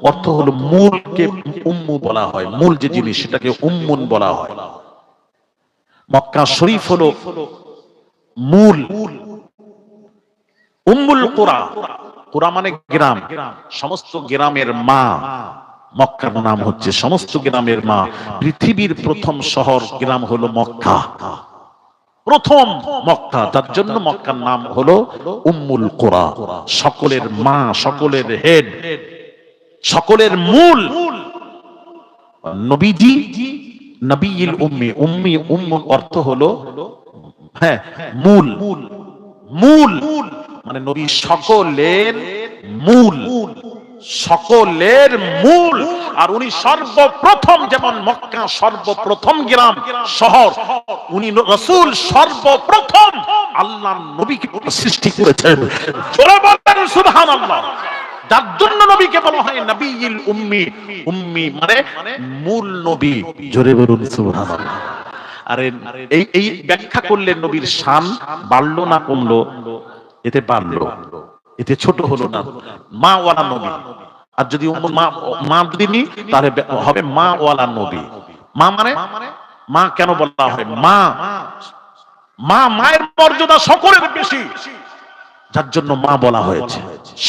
অর্থ হলো মূলকে উম্মু বলা হয়, মূল যে জিনিস সেটাকে উম্মুন বলা হয়। মক্কা শরীফ হলো মূল। উম্মুল কুরা, কুরা মানে গ্রাম, সমস্ত গ্রামের মা। মক্কার নাম হচ্ছে সমস্ত গ্রামের মা। পৃথিবীর প্রথম শহর গ্রাম হলো মক্কা, প্রথম মক্কা, যার জন্য মক্কার নাম হলো উম্মুল কুরা। সকলের মা, সকলের হেড, সকলের মূল। নবীজি নবীল উম্মি, উম্মি উম্ম অর্থ হলো হ্যাঁ মূল, মূল মানে নবী সকলের মূল, সকলের মূল। আর উনি সর্বপ্রথম, যেমন মক্কা সর্বপ্রথম গ্রাম শহর, উনি রাসূল সর্বপ্রথম আল্লাহর নবীকে সৃষ্টি করেছেন। জোরে বলেন সুবহানাল্লাহ। যার জন্য নবীকে বলা হয় নবীল উম্মি। উম্মি মানে মূল নবী। জোরে বলুন সুবহানাল্লাহ। আরে এই ব্যাখ্যা করলে নবীর শান বাড়লো না কমলো? এতে বাড়লো, এতে ছোট হলো না। মা ওয়ালা নবী। আর যদি মা দিনি তাহলে হবে মা ওয়ালা নবী। মা মানে মা কেন বলা হয়? মা, মা মায়ের মর্যাদা সকলের বেশি, যার জন্য মা বলা হয়েছে।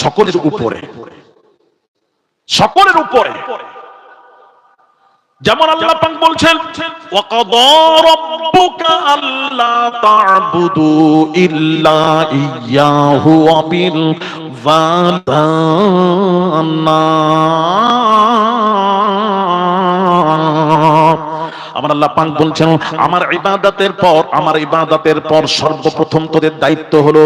সকলের উপরে, সকলের উপরে। যেমন আল্লাহ পাক বলছেন, ওয়াকাদা রাব্বুকা আল্লা তা'বুদু ইল্লা ইয়্যাহু ওয়া বিল ওয়ালিদাইনি। আমার আল্লাহ পাক বলছেন, আমার ইবাদতের পর সর্বপ্রথম তোদের দায়িত্ব হলো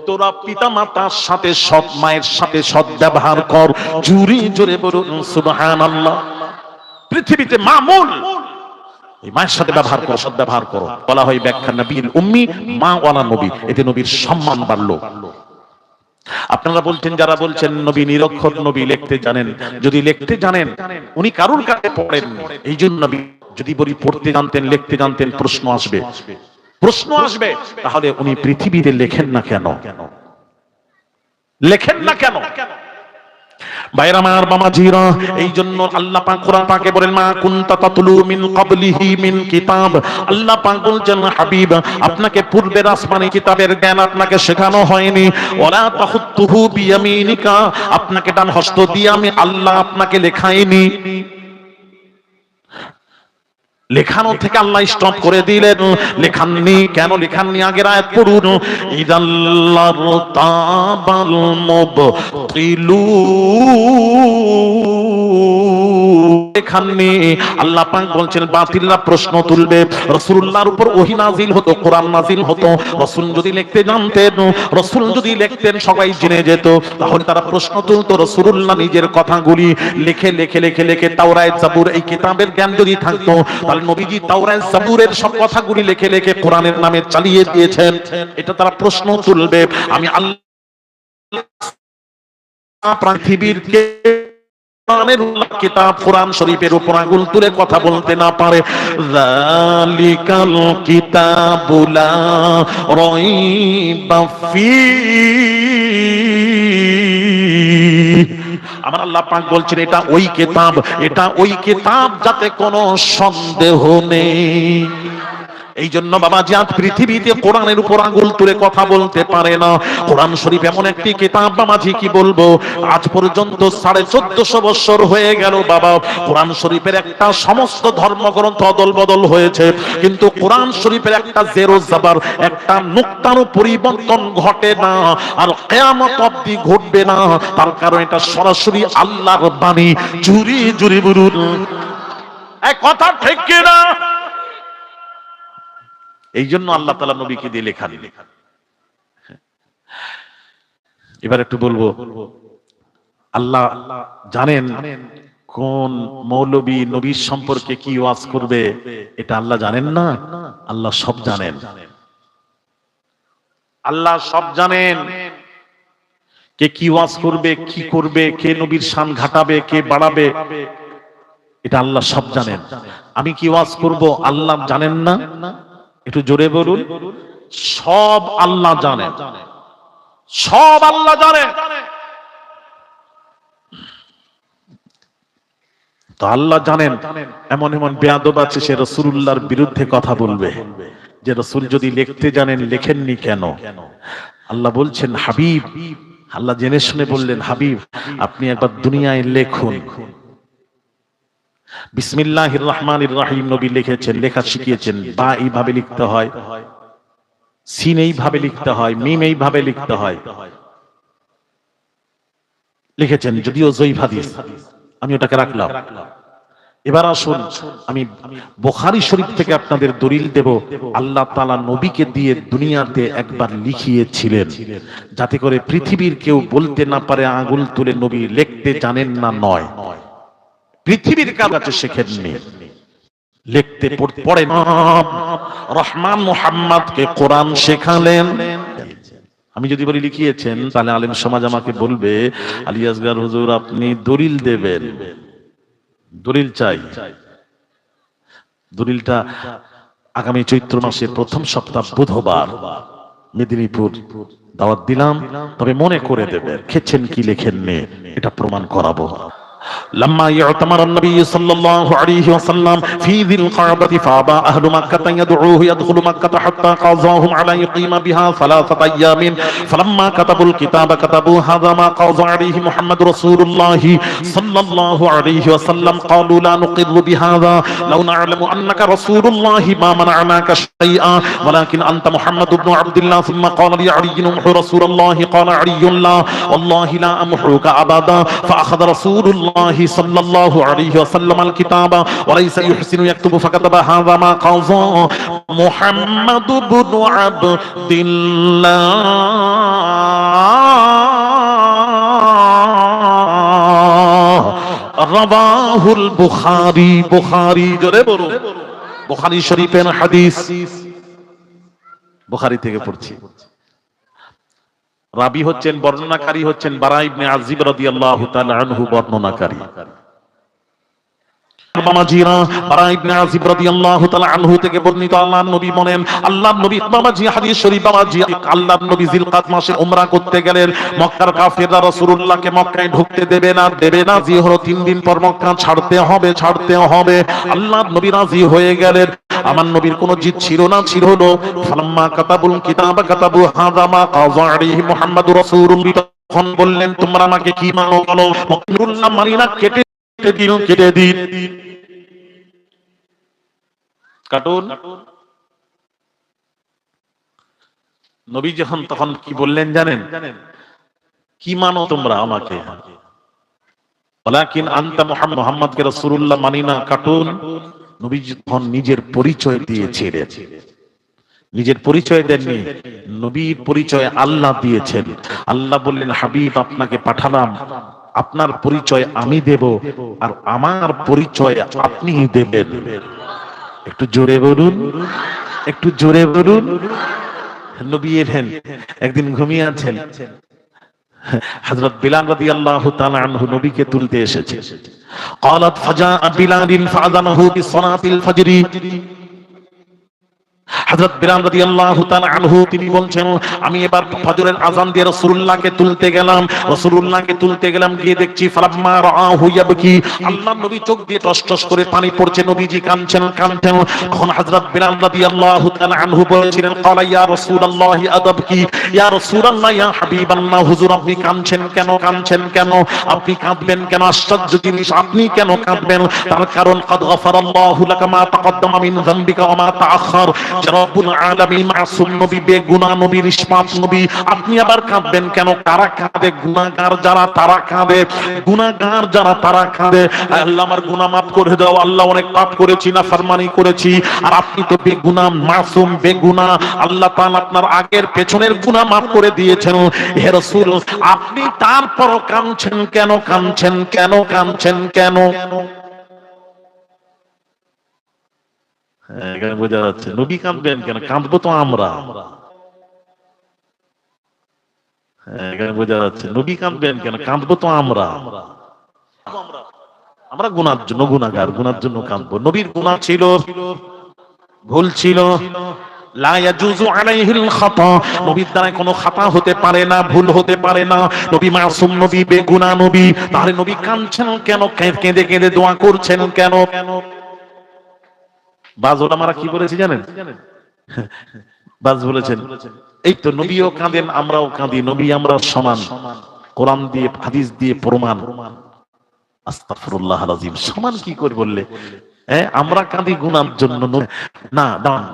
তোরা পিতামাতার সাথে, সৎ মায়ের সাথে সৎ ব্যবহার কর। জোরে জোরে বলুন সুবহানাল্লাহ। পৃথিবীতে মা মূল, এই মায়ের সাথে ব্যবহার করো, সৎ ব্যবহার করো। বলা হয় ব্যাখ্যা নবীল উম্মি, মা ওয়ালা নবী। এতে নবীর সম্মান বাড়লো। আপনারা বলছেন, যারা বলছেন নবী নিরক্ষর, নবী লিখতে জানেন, যদি লিখতে জানেন উনি কারুর কাছে পড়েন, এই জন্য নবী যদি বলি পড়তে জানতেন, লিখতে জানতেন, প্রশ্ন আসবে, প্রশ্ন আসবে, তাহলে উনি পৃথিবীতে লেখেন না কেন? লেখেন না কেন? ভাইরা আমার, বাবাজিরা, এই জন্য আল্লাহ পাক কোরআন পাকে বলেন, মা কুনতা তাতলু মিন ক্বাবলিহি মিন কিতাব। আল্লাহ পাক বলছেন, হাবিব, আপনাকে পূর্বের আসমানি কিতাবের জ্ঞান আপনাকে শেখানো হয়নি। ওয়ালা তাহুত্তুহু বিয়ামিনিকা, আপনাকে ডান হস্ত দিয়ে আমি আল্লাহ আপনাকে লেখাইনি। লেখানো থেকে আল্লাহ স্টপ করে দিলেন, লেখাননি। কেন লেখাননি? আগের আয়াত পড়ুন, ইদাল্লার তাবাল মুবতিলু। লেখাননি। আল্লাহ পাক বলছেন, বাতিলরা প্রশ্ন তুলবে। রাসূলুল্লাহর উপর ওহী নাজিল হতো, কোরআন নাজিল হতো। রাসূল যদি লিখতে জানতেন, রাসূল যদি লিখতেন, সবাই জেনে যেত, তাহলে তারা প্রশ্ন তুলতো। রাসূলুল্লাহ নিজের কথাগুলি লিখে লিখে লিখে লিখে তাওরাত, জাবুর, এই কিতাবের জ্ঞান যদি থাকতো, তাহলে নবীজি তাওরাত, জাবুরের সব কথাগুলি লিখে লিখে কোরআনের নামে চালিয়ে দিয়েছেন। এটা তারা প্রশ্ন তুলবে। আমি আল্লাহ পৃথিবীর কিতাব কোরআন শরীফের উপর আঙুল তুলে কথা বলতে না পারে। যালিকাল কিতাবু লা রাইবা ফীহি। আমার আল্লাহ পাক বলছেন, এটা ওই কিতাব, এটা ওই কিতাব যাতে কোনো সন্দেহ নেই। এই জন্য বাবাজি আজ পৃথিবীতে কোরআনের উপর আঙুল তুলে কথা বলতে পারে না। কোরআন শরীফ এমন একটি কিতাব বাবাজি কি বলবো, আজ পর্যন্ত 1450 বছর হয়ে গেল বাবা, কোরআন শরীফের একটা সমস্ত ধর্মগ্রন্থ অদল বদল হয়েছে, কিন্তু কোরআন শরীফের একটা জেরো জাবার, একটা নুক্তারও পরিবর্তন ঘটে না, আর কিয়ামত অবধি ঘটবে না। তার কারণ এটা সরাসরি আল্লাহর বাণী। জুরি জুরি বলুন এই কথা ঠিক কি না? এই জন্য আল্লাহ তাআলা নবীকে দিয়ে লেখা দিলেন। এবার একটু বলবো, আল্লাহ জানেন কোন মৌলবী নবীর সম্পর্কে কি ওয়াজ করবে, এটা আল্লাহ জানেন না? আল্লাহ সব জানেন। আল্লাহ সব জানেন কে কি ওয়াজ করবে, কি করবে, কে নবীর শান ঘাটাবে, কে বাড়াবে, এটা আল্লাহ সব জানেন। আমি কি ওয়াজ করব আল্লাহ জানেন না? একটু জোরে বলুন, সব আল্লাহ জানেন, সব আল্লাহ জানেন। তো আল্লাহ জানেন এমন এমন বেয়াদব আছে সে রাসূলুল্লাহর বিরুদ্ধে কথা বলবে, যে রাসূল যদি লিখতে জানেন লেখেননি কেন? আল্লাহ বলছেন হাবিব, আল্লাহ জেনে শুনে বললেন হাবিব আপনি একবার দুনিয়ায় লেখুন। বিসমিল্লাহির রহমানির রহিম নবী লিখেছেন, লেখা শিখিয়েছেন। বা এইভাবে লিখতে হয়, সিন এইভাবে লিখতে হয়, মিম এইভাবে লিখতে হয়, লিখেছেন। যদিও জয়ীফ হাদিস, আমি ওটাকে রাখলাম। এবার আসুন আমি বুখারী শরীফ থেকে আপনাদের দলিল দেব। আল্লাহ তাআলা নবীকে দিয়ে দুনিয়াতে একবার লিখিয়েছিলেন, যাতে করে পৃথিবীর কেউ বলতে না পারে আঙুল তুলে নবী লিখতে জানেন না। নয়, পৃথিবীর কারো কাছে শেখেননি, লিখতে পড়ে না। রহমান মুহাম্মদকে কোরআন শেখালেন। আমি যদি বলি লিখিয়েছেন, তাহলে আলেম সমাজ আমাকে বলবে আলী আসগর হুজুর আপনি দলিল দেবেন। দলিল চাই। দলিলটা আগামী চৈত্র মাসের প্রথম সপ্তাহ বুধবার মেদিনীপুর দাওয়াত দিলাম, তবে মনে করে দেবেন খেছেন কি লেখেননি এটা প্রমাণ করাবো। لما يعتمر النبي صلى الله عليه وسلم في ذي القعدة فأبى أهل مكة يدعوه يدخل مكة حتى قاضاهم على يقيم بها 3 أيام فلما كتبوا الكتاب كتبوا هذا ما قاضى عليه محمد رسول الله صلى الله عليه وسلم قالوا لا نقر بهذا لو نعلم أنك رسول الله ما منعناك شيئا ولكن أنت محمد بن عبد الله ثم قال لي علي امحو رسول الله قال علي لا والله لا أمحوك أبدا فأخذ رسول الله صلى الله عليه وسلم الكتاب وليس يحسن يكتب فكتب هذا ما قضى محمد بن عبد الله رواه البخاري বুখারী জোরে বলুন বুখারী শরীফের হাদিস বুখারী থেকে পড়ছি রাবি হচ্ছেন বর্ণনাকারী হচ্ছেন বারা ইবনে আযিব রাদিয়াল্লাহু তাআলা আনহু বর্ণনাকারী বাবাজিরা বারা ইবনে আযিব রাদিয়াল্লাহু তাআলা আনহু থেকে বর্ণিত আল্লাহর নবী বলেন আল্লাহর নবী বাবাজি হাদিস শরীফ বাবাজি আল্লাহর নবী জিলকাদ মাসে উমরা করতে গেলেন মক্কার কাফেররা রাসূলুল্লাহকে মক্কায় ঢুকতে দেবে না জি হলো 3 দিন পর মক্কা ছাড়তে হবে আল্লাহর নবী রাজি হয়ে গেলেন আমার নবীর কোনো জিদ ছিল না ফালাম্মা কাতাবুল কিতাব কাতাবু হাযা মা কাযা আলাইহি মুহাম্মাদুর রাসূলুল্লাহ তখন বললেন তোমরা আমাকে কি মানো বলো মুহাম্মদুল্লাহ মারিনা কেটে দিন কাটুন নবী যখন তখন কি বললেন জানেন কি মানো তোমরা আমাকে ওয়ালাকিন আনতা মুহাম্মদকে রাসূলুল্লাহ মানিনা কাটুন নবী যখন নিজের পরিচয় দিয়েছিলেন নিজের পরিচয় দেননি নবীর পরিচয় আল্লাহ দিয়েছেন আল্লাহ বললেন হাবিব আপনাকে পাঠালাম আপনার পরিচয় আমি দেব আর আমার পরিচয় আপনি দেবেন একটু জোরে বলুন নবী এলেন একদিন ঘুমিয়ে আছেন হযরত বিলাল রাদিয়াল্লাহু তাআলা আনহু নবীকে তুলতে এসেছে قالت فجاء بلال فأذنه بصلاة الفجر হযরত বিলাল রাদিয়াল্লাহু তাআলা আনহু তিনি বলছেন, আমি এবার ফজরের আযান দিয়ে রাসূলুল্লাহকে তুলতে গেলাম, গিয়ে দেখছি ফালাম্মা রাআহু ইয়াবকি, আল্লাহর নবী চোখ দিয়ে টস করে পানি পড়ছে, নবীজি কাঁদছেন। তখন হযরত বিলাল রাদিয়াল্লাহু তাআলা আনহু বলেছিলেন, ক্বালা ইয়া রাসূলুল্লাহ আদাবকি, ইয়া রাসূলুল্লাহ, ইয়া হাবিবাল্লাহ, হুজুর আপনি কাঁদছেন কেন? আপনি কাঁদবেন কেন? আশ্চর্য জিনিস, আপনি কেন কাঁদবেন? তার কারণ কাদ গাফারাল্লাহু লাকা মা তাকদ্দামা মিন যামবিকা ওয়া মা তাআখার, রব্বুল আলামিন মাসুম নবী, বেগুনাহ নবী, নিষ্পাপ নবী, আপনি আবার কাঁদবেন কেন? কারা কাঁদে? গুনাহগার যারা তারা কাঁদে, আল্লাহ আমার গুনাহ মাফ করে দাও, আল্লাহ অনেক পাপ করেছি, নাফরমানি করেছি। আর আপনি তো বেগুনাহ, মাসুম, বেগুনাহ, আল্লাহ তাআলা আপনার আগের পেছনের গুনাহ মাফ করে দিয়েছেন। হে রাসূল, আপনি তারপরও কাঁদছেন কেন? এখানে বোঝা যাচ্ছে নবী কাঁদবেন কেন? কাঁদবো তো আমরা। এখানে বোঝা যাচ্ছে নবী কাঁদবেন কেন? কাঁদবো তো আমরা গুনার জন্য, গুনাহগার, গুনার জন্য কাঁদবো। নবীর গুনাহ ছিল, ভুল ছিল, লা ইয়াজুজু আলাইহিল খাতা, নবীর দ্বারা কোনো খাতা হতে পারে না, ভুল হতে পারে না। নবী মাসুম নবী, বেগুনাহ নবী, তাহলে নবী কাঁদছেন কেন? কেঁদে দোয়া করছেন কেন? বাজ ওলামারা কি বলেছে জানেন? বাজ বলেছেন, এই তো নবীও কাঁদেন, আমরাও কাঁদি, নবী আমরা সমান, কোরআন দিয়ে হাদিস দিয়ে প্রমাণ। আস্তাগফিরুল্লাহ আল-আযীম, সমান কি করে বললে? আমরা কাঁদি গুনার জন্য, না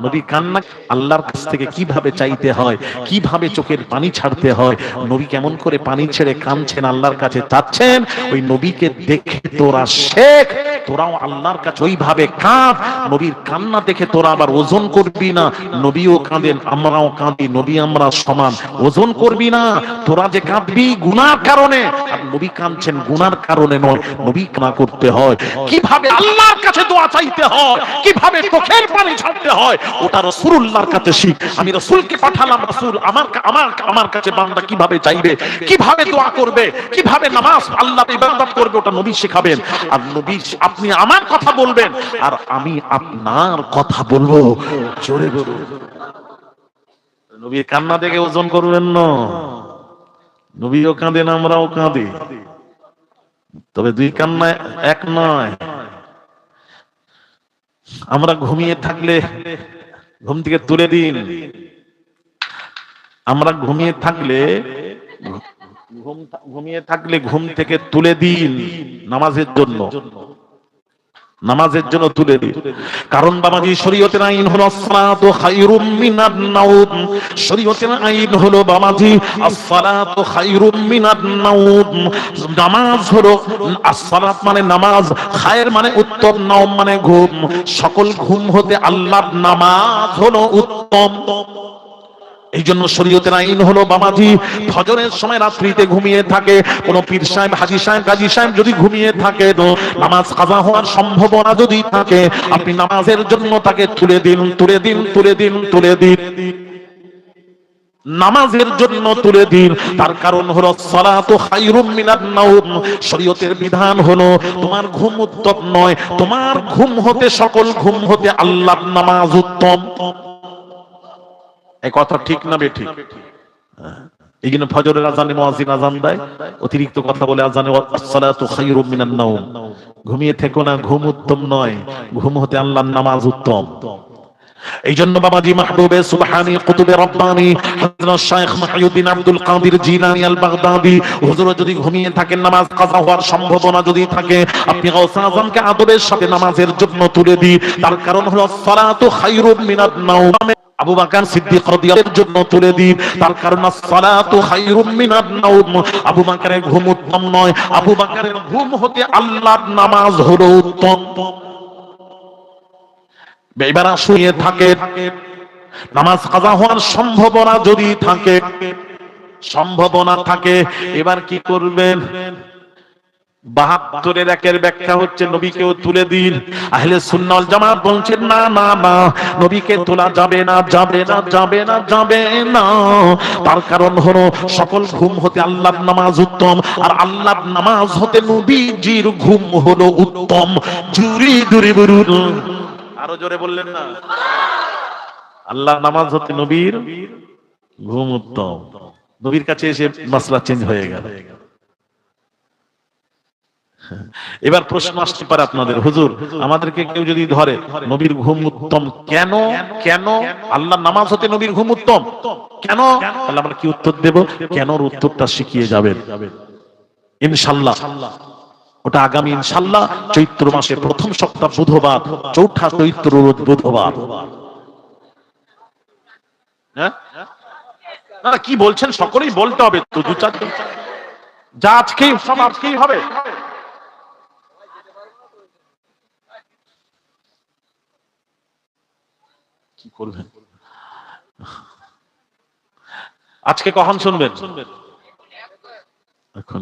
নবী কান্না আল্লাহর কাছ থেকে কিভাবে চাইতে হয়, কিভাবে চোখের পানি ছাড়তে হয়, নবী কেমন করে পানি ছেড়ে কাঁদছেন, আল্লাহর কাছে চাচ্ছেন। ওই নবীকে দেখে তোরা শেখ, তোরাও আল্লাহর কাছে ওইভাবে কাঁদ। নবীর কান্না দেখে তোরা আবার ওজন করবি না, নবীও কাঁদেন, আমরাও কাঁদি, নবী আমরা সমান, ওজন করবি না। তোরা যে কাঁদবি গুনার কারণে, আর নবী কাঁদছেন গুনার কারণে নয়। নবী কান্না করতে হয় কিভাবে, আল্লাহর কাছে দোয়া চাইতে হয়, কিভাবে চোখের পানি ছাড়তে হয়, ওটা রাসূলুল্লাহর কাছে শিখ। আমি রাসূলকে পাঠালাম, রাসূল আমার কাছে বান্দা কিভাবে চাইবে, কিভাবে দোয়া করবে, কিভাবে নামাজ আল্লাহর ইবাদত করবে, ওটা নবী শেখাবেন। আর নবী, আপনি আমার কথা বলবেন আর আমি আপনার কথা বলবো, জোরে বলুন। নবীর কান্না দেখে ওজন করবেন না। নবীও কাঁদেন, আমরাও কাঁদি, তবে দুই কান্না এক নয়। আমরা ঘুমিয়ে থাকলে ঘুম থেকে তুলে দিন, আমরা ঘুমিয়ে থাকলে ঘুম থেকে তুলে দিন, নামাজের জন্য তুলে দিন। কারণ বাবাজি, শরীয়তের আইন হলো আসসালাতু খায়রুম মিনান নাওম, শরীয়তের আইন হলো বাবাজি আসসালাতু খায়রুম মিনান নাওম। নামাজ হলো, আসসালাত মানে নামাজ, খায়র মানে উত্তম, নাওম মানে ঘুম। সকল ঘুম হতে আল্লাহর নামাজ হলো উত্তম। এই জন্য শরীয়তের আইন হলো বাবাজি, ফজরের সময় রাত্রিতে ঘুমিয়ে থাকে কোন পীর সাহেব, হাজী সাহেব, গাজী সাহেব যদি ঘুমিয়ে থাকে, তো নামাজ কাজা হওয়ার সম্ভাবনা যদি থাকে, আপনি নামাজের জন্য তাকে তুলে দিন, নামাজের জন্য তুলে দিন। তার কারণ হলো সালাতু খায়রুম মিনান নাওম, শরীয়তের বিধান হলো তোমার ঘুম উত্তম নয়, তোমার ঘুম হতে, সকল ঘুম হতে আল্লাহর নামাজ উত্তম। এই কথা ঠিক না বেঠিক? এই জন্য ফজরের আজানে মুয়াজ্জিন আজান দেয়, অতিরিক্ত কথা বলে আজানে আসসালাতু খায়রুম মিনান নাওম, ঘুমিয়ে থেকো না, ঘুম উত্তম নয়, ঘুম হতে আল্লাহর নামাজ উত্তম। এই জন্য বাবাজি মাহবুবে সুবহানী কুতুবে রব্বানী হযরত শাইখ মুহিউদ্দিন আব্দুল কাদের জিলানী আল বাগদাদী হুজুর যদি ঘুমিয়ে থাকেন, নামাজ কাজা হওয়ার সম্ভাবনা যদি থাকে, আপনি গাউসে আযমকে আদবের সাথে নামাজের জন্য তুলে দিন। তার কারণ হলো সালাতু খায়রুম মিনান নাওম। আবু বকর সিদ্দিক রাদিয়াল্লাহু জন্য তুলে দিন, তার কারণ সালাতু খায়রুম মিনান নাওম। আবু বকরের ঘুম উত্তম নয়, আবু বকরের ঘুম হতে আল্লাহর নামাজ হলো উত্তম। বেঈমানরা শুয়ে থাকে, নামাজ কাজা হওয়ার সম্ভাবনা যদি থাকে, এবার কি করবেন? ৭২-এর ১-এর ব্যাখ্যা হচ্ছে নবীকেও তুলে দিন। আহলে সুন্নাহ ওয়াল জামাত বলছেন না, নবীকে তোলা যাবে না। তার কারণ হলো সকল ঘুম হতে আল্লাহর নামাজ উত্তম, আর আল্লাহর নামাজ হতে নবীজির ঘুম হলো উত্তম। জোরে বলুন, আরো জোরে বললেন না? আল্লাহ নামাজ হতে নবীর ঘুম উত্তম। নবীর কাছে এসে মাসলা চেঞ্জ হয়ে গেল। এবার প্রশ্ন আসতে পারে আপনাদের, হুজুর আমাদেরকে কেউ যদি ধরে নবীর ঘুম উত্তম কেন, কেন আল্লাহ নামাজ হতে নবীর ঘুম উত্তম কেন, তাহলে আমরা কি উত্তর দেব? কেনর উত্তরটা শিখিয়ে যাবেন ইনশাআল্লাহ। ওটা আগামী ইনশাআল্লাহ চৈত্র মাসের প্রথম সপ্তাহ বুধবার, চৌঠা চৈত্র বুধবার। হ্যাঁ না কি বলছেন? সকলেই বলতে হবে তো, দু চার যা আজকেই সব আজকেই হবে। কি করবেন আজকে? কখন শুনবেন? এখন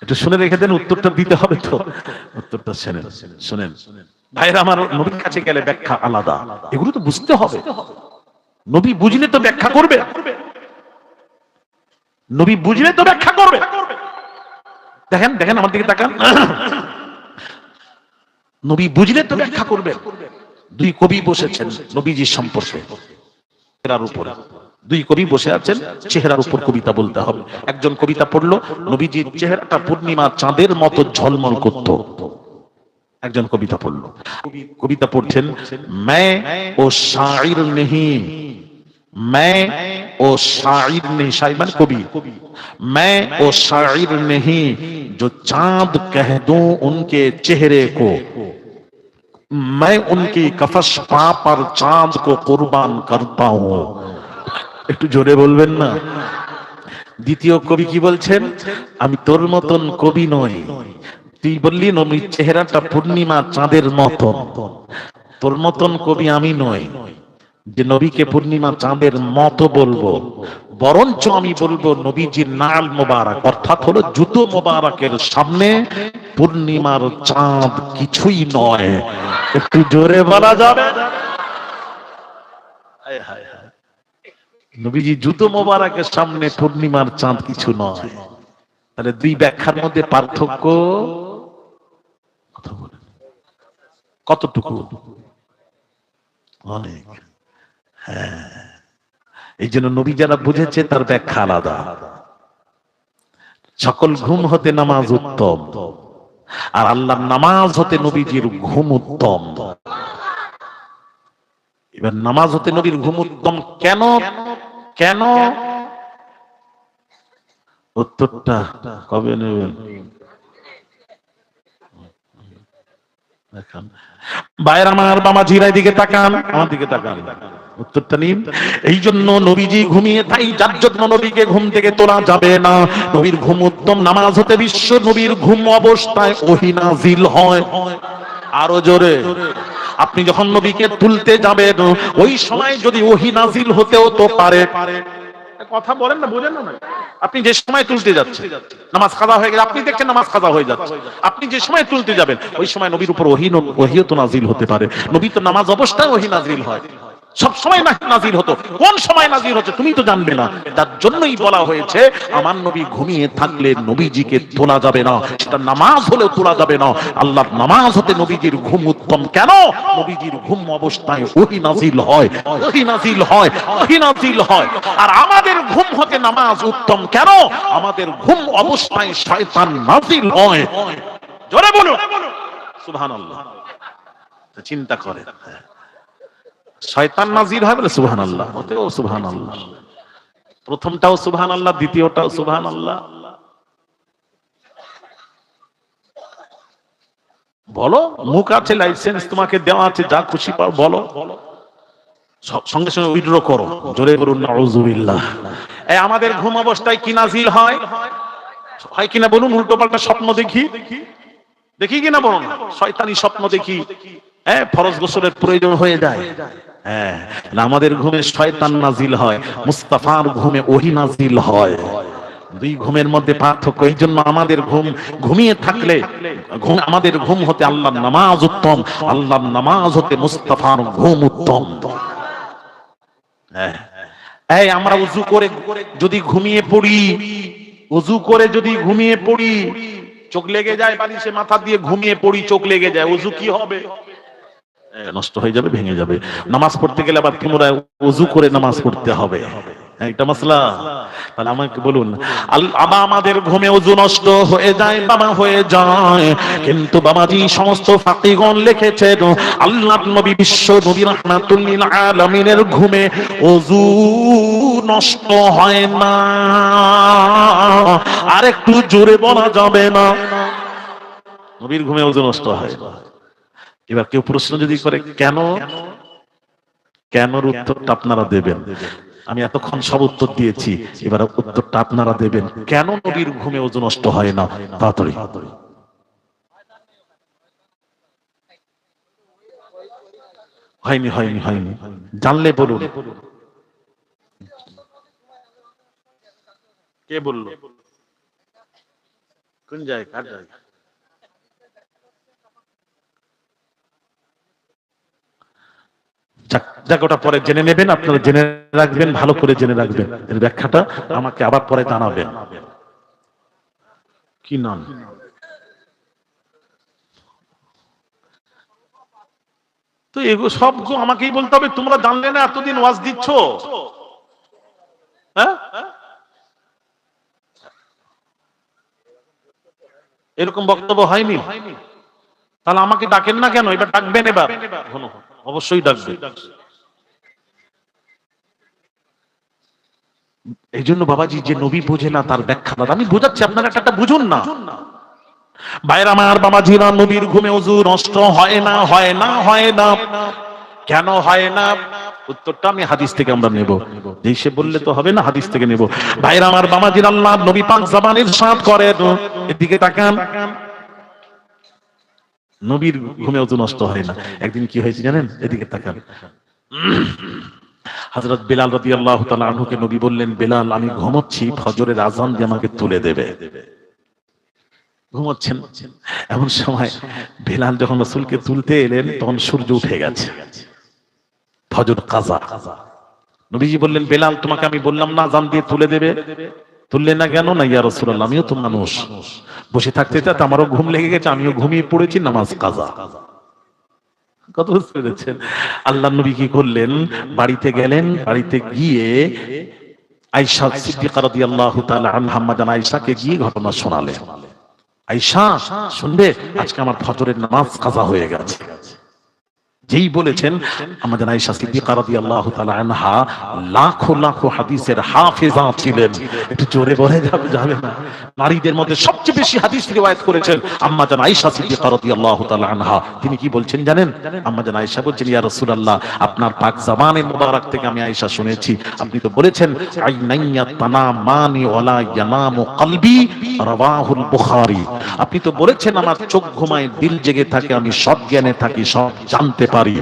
একটু শুনে রেখে দেন, উত্তরটা দিতে হবে তো। উত্তরটা শুনেন, শুনেন ভাইরা আমার, নবীর কাছে গেলে ব্যাখ্যা আলাদা, এগুলো তো বুঝতে হবে। নবী বুঝলে তো ব্যাখ্যা করবে, নবী বুঝলে তো ব্যাখ্যা করবে। দেখেন দেখেন আমার দিকে তাকান, নবী বুঝলে তো ব্যাখ্যা করবে। দুই কবি বসেছেন নবীজির সম্পর্কে, চেহারার উপরে দুই কবি বসে আছেন, চেহারার উপর কবিতা বলতে হবে। একজন কবিতা পড়লো, নবীজির চেহারাটা পূর্ণিমা চাঁদের মতো ঝলমল করত। একজন কবিতা পড়লো, কবিতা পড়ছেন, मैं ओ शायर नहीं, मैं ओ शायर नहीं, शायर মানে কবি, मैं ओ शायर नहीं जो चांद कह दूं उनके चेहरे को, मैं उनकी कफस पा पर चांद को कुर्बान करता हूं। একটু জোরে বলবেন না? দ্বিতীয় কবি কি বলছেন? আমি তোর মতন কবি নই, তুই বললি নবীর চেহারাটা পূর্ণিমা চাঁদের মতন, তোর মতন কবি আমি নই যে নবীকে পূর্ণিমা চাঁদের মতো বলবো, বরঞ্চ আমি বলবো নবীজির নাল মোবারক, অর্থাৎ হলো জুতো মোবারকের সামনে পূর্ণিমার চাঁদ কিছুই নয়। একটু জোরে বলা যাবে? নবীজি জুতো মোবারকের সামনে পূর্ণিমার চাঁদ কিছু নয়। তাহলে দুই ব্যাখ্যার মধ্যে পার্থক্য কতটুকু? অনেক। হ্যাঁ, এই জন্য নবী যারা বুঝেছে তার ব্যাখ্যা আলাদা। সকল ঘুম হতে নামাজ উত্তম, আর আল্লাহ নামাজ হতে নবীজির ঘুম উত্তম। এবার নামাজ হতে নবীর ঘুম উত্তম কেন, কেন উত্তরটা কবে নেবেন? বাইরে আমার বাবা জিরাই দিকে তাকান, আমার দিকে তাকান, উত্তরটা নিন। এই জন্য নবীজি ঘুমিয়ে তাই যার জন্য নবীকে ঘুম থেকে তোলা যাবে না। নবীর ঘুম উত্তম নামাজ হতে বিশ্ব নবীর ঘুম অবস্থায় ওহী নাজিল হয়। আরো জোরে, আপনি যখন নবীকে তুলতে যাবেন ওই সময় যদি ওহী নাজিল হতেও তো পারে। কথা বলেন না, বোঝেন না? আপনি যে সময় তুলতে যাচ্ছেন, নামাজ কাজা হয়ে গেলে আপনি দেখছেন নামাজ কাজা হয়ে যাচ্ছে, আপনি যে সময় তুলতে যাবেন ওই সময় নবীর উপর ওহীও তো নাজিল হতে পারে। নবী তো নামাজ অবস্থায় ওহী নাজিল হয়, সব সময় নাজিল হতো। কোন সময় নাজিল হচ্ছে তুমি তো জানবে না, তার জন্যই বলা হয়েছে আমার নবী ঘুমিয়ে থাকলে নবীজিকে তোলা যাবে না, সেটা নামাজ হলেও তোলা যাবে না। আল্লাহর নামাজ হতে নবীজির ঘুম উত্তম কেন? নবীজির ঘুম অবস্থায় ওহী নাজিল হয়, ওহী নাজিল হয়, ওহী নাজিল হয়। আর আমাদের ঘুম হতে নামাজ উত্তম কেন? আমাদের ঘুম অবস্থায় শয়তান নাজিল হয়। জোরে বলুন সুবহানাল্লাহ। চিন্তা করেন, শয়তান নাজির হয় বলে সুবহানাল্লাহ, ওতেও সুবহানাল্লাহ। প্রথমটাও সুবহানাল্লাহ, দ্বিতীয়টাও সুবহানাল্লাহ। বলো, মুখ আছে, লাইসেন্স তোমাকে দেওয়া আছে, যা খুশি পাও বলো, সঙ্গে সঙ্গে উইথড্র করো। জোরে বলুন নাউযুবিল্লাহ। এই আমাদের ঘুম অবস্থায় কি নাজিল হয়? হয় কিনা বলুন? উল্টো পাল্টা স্বপ্ন দেখি, দেখি কিনা বলুন? শয়তানি স্বপ্ন দেখি, হ্যাঁ, ফরজ গোসলের প্রয়োজন হয়ে যায়। হ্যাঁ, আমাদের ঘুমে শয়তান নাজিল হয়, মুস্তাফার ঘুমে ওহী নাজিল হয়। দুই ঘুমের মধ্যে পার্থক্য। এই জন্য আমাদের ঘুম, ঘুমিয়ে থাকলে আমাদের ঘুম হতে আল্লাহর নামাজ উত্তম, আল্লাহর নামাজ হতে মুস্তাফার ঘুম উত্তম। এই আমরা উযু করে যদি ঘুমিয়ে পড়ি, উযু করে যদি ঘুমিয়ে পড়ি, চোখ লেগে যায় বালিশে মাথা দিয়ে ঘুমিয়ে পড়ি, চোখ লেগে যায়, উযু কি হবে? নষ্ট হয়ে যাবে, ভেঙে যাবে। নামাজ পড়তে গেলে আবার পুনরায় ওযু করে নামাজ পড়তে হবে, এটা মাসলা। তাহলে আমাকে বলুন, আমাদের ঘুমে ওযু নষ্ট হয়ে যায় বাবা, হয়ে যায়, কিন্তু বাবাজি সমস্ত ফাকিগণ লিখেছেন আল্লাহর নবী বিশ্ব নবী রাহমাতুল লিল আলামিনের ঘুমে ওযু নষ্ট হয় না। আর একটু জোরে বলা যাবে না, নবীর ঘুমে ওযু নষ্ট হয়। এবার কেউ প্রশ্ন যদি করে কেন, কেনর উত্তরটা আপনারা দেবেন। আমি এতক্ষণ সব উত্তর দিয়েছি, এবার উত্তরটা আপনারা দেবেন, কেন নবীর ঘুমে ওযু নষ্ট হয় না। তাড়াতাড়ি। হয়নি হয়নি হয়নি, জানলে বলুন। কে বলল? কোন জায়গা, কার জায়গা? জায়গাটা পরে জেনে নেবেন, আপনারা জেনে রাখবেন, ভালো করে জেনে রাখবেন, এর ব্যাখ্যাটা আমাকে আবার পরে জানাবেন। কি নাম? তো এগুলো সব আমাকেই বলতে হবে? তোমরা জানলে না, এতদিন ওয়াজ দিচ্ছ, হ্যাঁ? এরকম বক্তব্য হয়নি, তাহলে আমাকে ডাকেন না কেন? এবার ডাকবেন, এবার অবশ্যই ডাকবেন। এই জন্য বাবাজি, যে নবী বোঝে না তার ব্যাখ্যা আমি বোঝাচ্ছি, আপনারা একটা বুঝুন না। বাইরে আমার বাবাজিরা, নবীর ঘুমে ওযু নষ্ট হয় না, হয় না, হয় না। কেন হয় না? উত্তরটা আমি হাদিস থেকে আমরা নেব, যেই সে বললে তো হবে না, হাদিস থেকে নেব। বাইরে আমার বাবাজিরা, আল্লাহ নবী পাক জবান ইরশাদ করেন, এদিকে তাকান, নবীর ঘুমে ওযু নষ্ট হয় না। একদিন কি হয়েছে জানেন? এদিকে তাকান। হযরত বেলাল রাদিয়াল্লাহু তাআলা আনহুকে নবী বললেন, বেলাল আমি ঘুমোচ্ছি, ফজরের আযান দিয়ে আমাকে তুলে দেবে। ঘুমোচ্ছেন, এমন সময় বেলাল যখন রাসূলকে তুলতে এলেন, তখন সূর্য উঠে গেছে, ফজর কাজা। নবীজি বললেন, বেলাল তোমাকে আমি বললাম না আযান দিয়ে তুলে দেবে, তুললে না কেন? না ইয়া রাসূলুল্লাহ, আমিও তো মানুষ, বসে থাকতে থাকতে আমারও ঘুম লেগে গেছে, আমিও ঘুমিয়ে পড়েছি, নামাজ কাজা। কত বুঝতে পেরেছেন? আল্লাহ নবী কি করলেন? বাড়িতে গেলেন, বাড়িতে গিয়ে আয়েশা সিদ্দিকা রাদিয়াল্লাহু তাআলা আনহা, জান আয়েশাকে গিয়ে ঘটনা শোনালেন। আয়েশা শুনবে, আজকে আমার ফজরের নামাজ কাজা হয়ে গেছে। যেই বলেছেন, আমাদের আয়েশা সিদ্দিকা রাদিয়াল্লাহু তাআলা আনহা লাখো লাখো হাদিসের হাফেজা ছিলেন। একটু জোরে বলে যাবে না? নারীদের মধ্যে সবচেয়ে বেশি হাদিস রিওয়ায়াত করেছেন আম্মা জান আয়েশা সিদ্দিকা রাদিয়াল্লাহু তাআলা আনহা। তিনি কি বলছেন জানেন? আম্মা জান আয়েশা বলছেন, ইয়া রাসূলুল্লাহ, আপনার পাক জবানে মোবারক থেকে আমি আয়েশা শুনেছি, আপনি তো বলেছেন আইনাইয়া তানামানি ওয়ালা ইয়ানামু কলবি, রাওয়াহুল বুখারী। আপনি তো বলেছেন আমার চোখ ঘুমায়, দিল জেগে থাকে, আমি সব জ্ঞানে থাকি, সব জানতে পারি।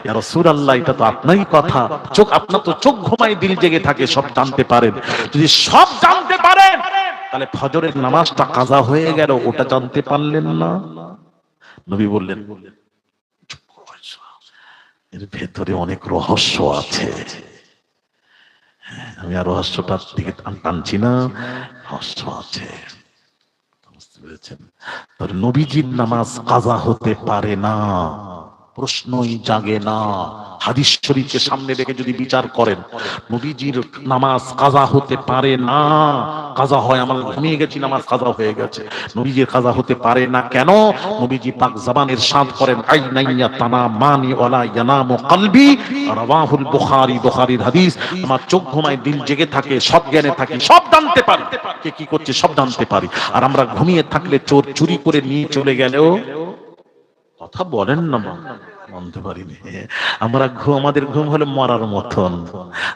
ইয়া রাসূলুল্লাহ, এটা তো আপনারই কথা, চোখ, আপনার তো চোখ ঘুমায়, দিল জেগে থাকে, সব জানতে পারেন। যদি সব জানতে পারেন, তাহলে ফজরের নামাজটা কাজা হয়ে গেল, ওটা জানতে পারলেন না? নবী বললেন, এর ভেতরে অনেক রহস্য আছে। আমি আর রহস্যটার দিকে টানছি না, রহস্য আছে। বুঝতে পেরেছেন? নবীজির নামাজ কাজা হতে পারে না, প্রশ্নই জাগে না। হাদিস শরীফকে সামনে রেখে যদি বিচার করেন, নবীজির নামাজ কাজা হতে পারে না। কাজা হয়, আমার ঘুমিয়ে গেছি, নামাজ কাজা হয়ে গেছে। নবীজির কাজা হতে পারে না কেন? নবীজি পাক জবানের ইরশাদ করেন, আইনাইয়া তানামানি ওয়ালা ইয়ানামু কলবি, রাওয়াহুল বুখারী, বুখারীর হাদিস। আমার চোখ ঘুমায়, দিল জেগে থাকে, সব জ্ঞানে থাকি, সব জানতে পারি, কে কি করছে সব জানতে পারি। আর আমরা ঘুমিয়ে থাকলে চোর চুরি করে নিয়ে চলে গেলেও কথা বলেন না, মানতে পারিনি আমরা। আমাদের ঘুম হলো মরার মতন।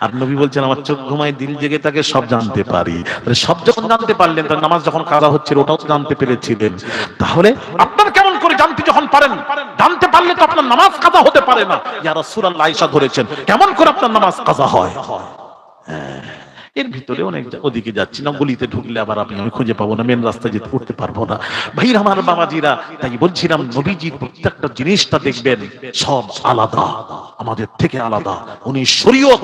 আর নবী বলছেন আমার চোখ ঘুমায়, দিল জেগে থাকে, সব জানতে পারি। সব যখন জানতে পারলেন, তার নামাজ যখন কাজা হচ্ছিল ওটাও তো জানতে পেরেছিলেন। তাহলে আপনার কেমন করে জানতে যখন পারেন, জানতে পারলে তো আপনার নামাজ কাজা হতে পারে না। ইয়া রাসূলুল্লাহ, আয়েশা ধরেছেন, কেমন করে আপনার নামাজ কাজা হয়? এর ভিতরে অনেক, ওদিকে যাচ্ছি না, গলিতে ঢুকলে আবার আমি খুঁজে পাবো না, মেন রাস্তায় যেতে উঠতে পারবো না। ভাইরা আমার, বাবাজিরা, তাই বলছিলাম নবীজির প্রত্যেকটা জিনিসটা দেখবেন সব আলাদা, আমাদের থেকে আলাদা। উনি শরীয়ত,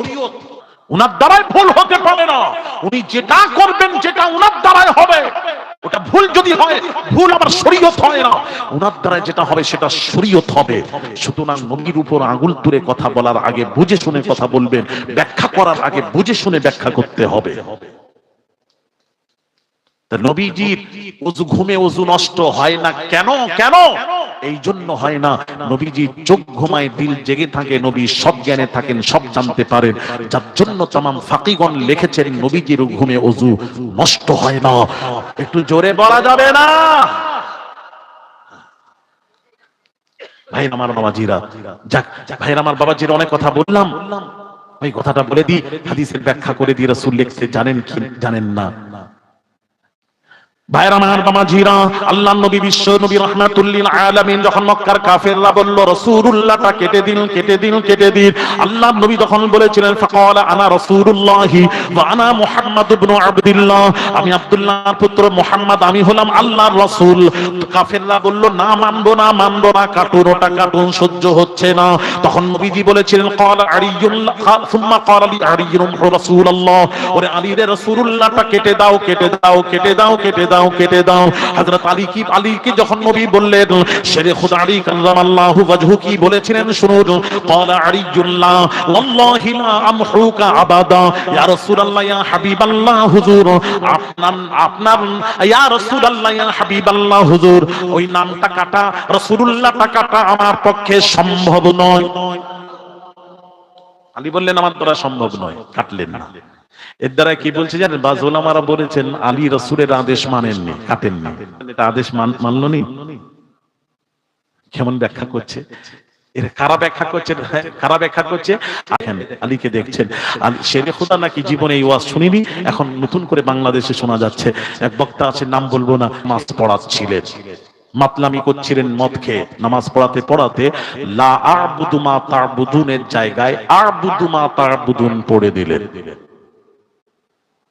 উনার দ্বারাই ভুল হতে পারে না। উনি যেটা করবেন, যেটা উনার দ্বারাই হবে, ওটা ভুল যদি হয়, ভুল আবার শরীয়ত হয় না, ওনার দ্বারা যেটা হবে সেটা শরীয়ত হবে। সুতরাং নবীর উপর আঙুল তুলে কথা বলার আগে বুঝে শুনে কথা বলবেন, ব্যাখ্যা করার আগে বুঝে শুনে ব্যাখ্যা করতে হবে। নবীজির ওযু ঘুমে ওযু নষ্ট হয় না কেন? কেন? এই জন্য হয় না, নবীজি চোখ ঘুমায় দিল জেগে থাকে, নবী সব জ্ঞানে থাকেন, সব জানতে পারেন, যার জন্য तमाम ফাকিগণ লিখেছেন নবীজির ঘুমে ওযু নষ্ট হয় না। একটু জোরে বলা যাবে না? ভাই আমার বাবাজিরা, যাক ভাই আমার বাবাজিরা, অনেক কথা বললাম, ওই কথাটা বলে দিই, হাদিসের ব্যাখ্যা করে দিয়ে রাসূল লিখতে জানেন কি জানেন না? ভাইরা আমার বাবাজিরা, আল্লাহর নবী বিশ্ব নবী রাহমাতুল লিল আলামিন যখন মক্কার কাফেররা বলল রাসূলুল্লাহটা কেটে দিন, কেটে দিন, কেটে দিন, আল্লাহর নবী তখন বলেছিলেন ফাকালা আনা রাসূলুল্লাহি ওয়া আনা মুহাম্মদ ইবনে আবদুল্লাহ, আমি আব্দুল্লাহর পুত্র মুহাম্মদ, আমি হলাম আল্লাহর রাসূল। কাফেররা বলল না মানবো না, মানবো না, কাটুন, ওটা কাটুন, সহ্য হচ্ছে না। তখন নবীজি বলেছিলেন ক্বালা আলিয়ুল্লাহ সুম্মা ক্বালা লি আলিয়ুন রাসূলুল্লাহ, ওরে আলী রে, রাসূলুল্লাহটা কেটে দাও, কেটে দাও, কেটে দাও, কেটে দাও, কেটে দাও। হযরত আলীকে যখন নবী বললেন, শেরে খুদা আলী কাল্লামাল্লাহু ওয়াজহু কি বলেছিলেন শুনুন, ক্বালা আলিয়ুল্লাহ ওয়াল্লাহি লা আমহুকা আবাদা, ইয়া রাসূলুল্লাহ, ইয়া হাবিবাল্লাহ হুজুর, আপনার ইয়া রাসূলুল্লাহ, ইয়া হাবিবাল্লাহ হুজুর, ওই নামটা কাটা, রাসূলুল্লাহটা কাটা আমার পক্ষে সম্ভব নয়। আলী বললেন আমার দ্বারা সম্ভব নয়, কাটলেন না। এর দ্বারা কি বলছে জানেন? বাজ উলামারা বলেছেন আলী রাসূলের আদেশ মানেননি, কাটেননি। এটা আদেশ মানলো নি? কেমন ব্যাখ্যা করছে? এর কারা ব্যাখ্যা করছে? কারা ব্যাখ্যা করছে? আলীকে দেখছেন, শেরে খুদা নাকি জীবনে এই ওয়াজ শুনিনি, এখন নতুন করে বাংলাদেশে শোনা যাচ্ছে। এক বক্তা আছে, নাম বলবো না, নামাজ পড়াচ্ছিলেন, মাতলামি করছিলেন মদ খেয়ে, নামাজ পড়াতে পড়াতে লা আ'বুদু মা তা'বুদুনের জায়গায় আ'বুদু মা তা'বুদুন পড়ে দিলেন।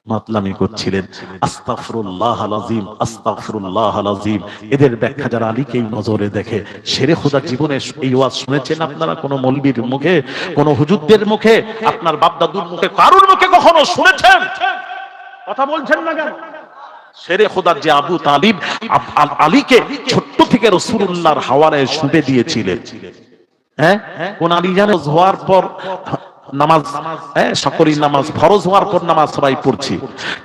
মাতলামি করছিলেন। আস্তাগফিরুল্লাহাল আযীম, আস্তাগফিরুল্লাহাল আযীম। এদের ব্যাখ্যা যারা আলীকে নজরে দেখে, শেরে খুদা জীবনে এই ওয়াজ শুনেছেন আপনারা? কোন মৌলবীর মুখে, কোন হুজুরদের মুখে, আপনার বাপ দাদুর মুখে, কারুর মুখে কখনো শুনেছেন? কথা বলছেন না কেন? শেরে খুদার যে আবু তালিব আলীকে ছোট্ট থেকে রাসূলুল্লাহর হাওয়ারে শুতে দিয়েছিলেন। হ্যাঁ, কোন আলী জানে? হওয়ার পর নামাজ, সকলেই নামাজ ফরজ হওয়ার পর নামাজ সবাই পড়ছি,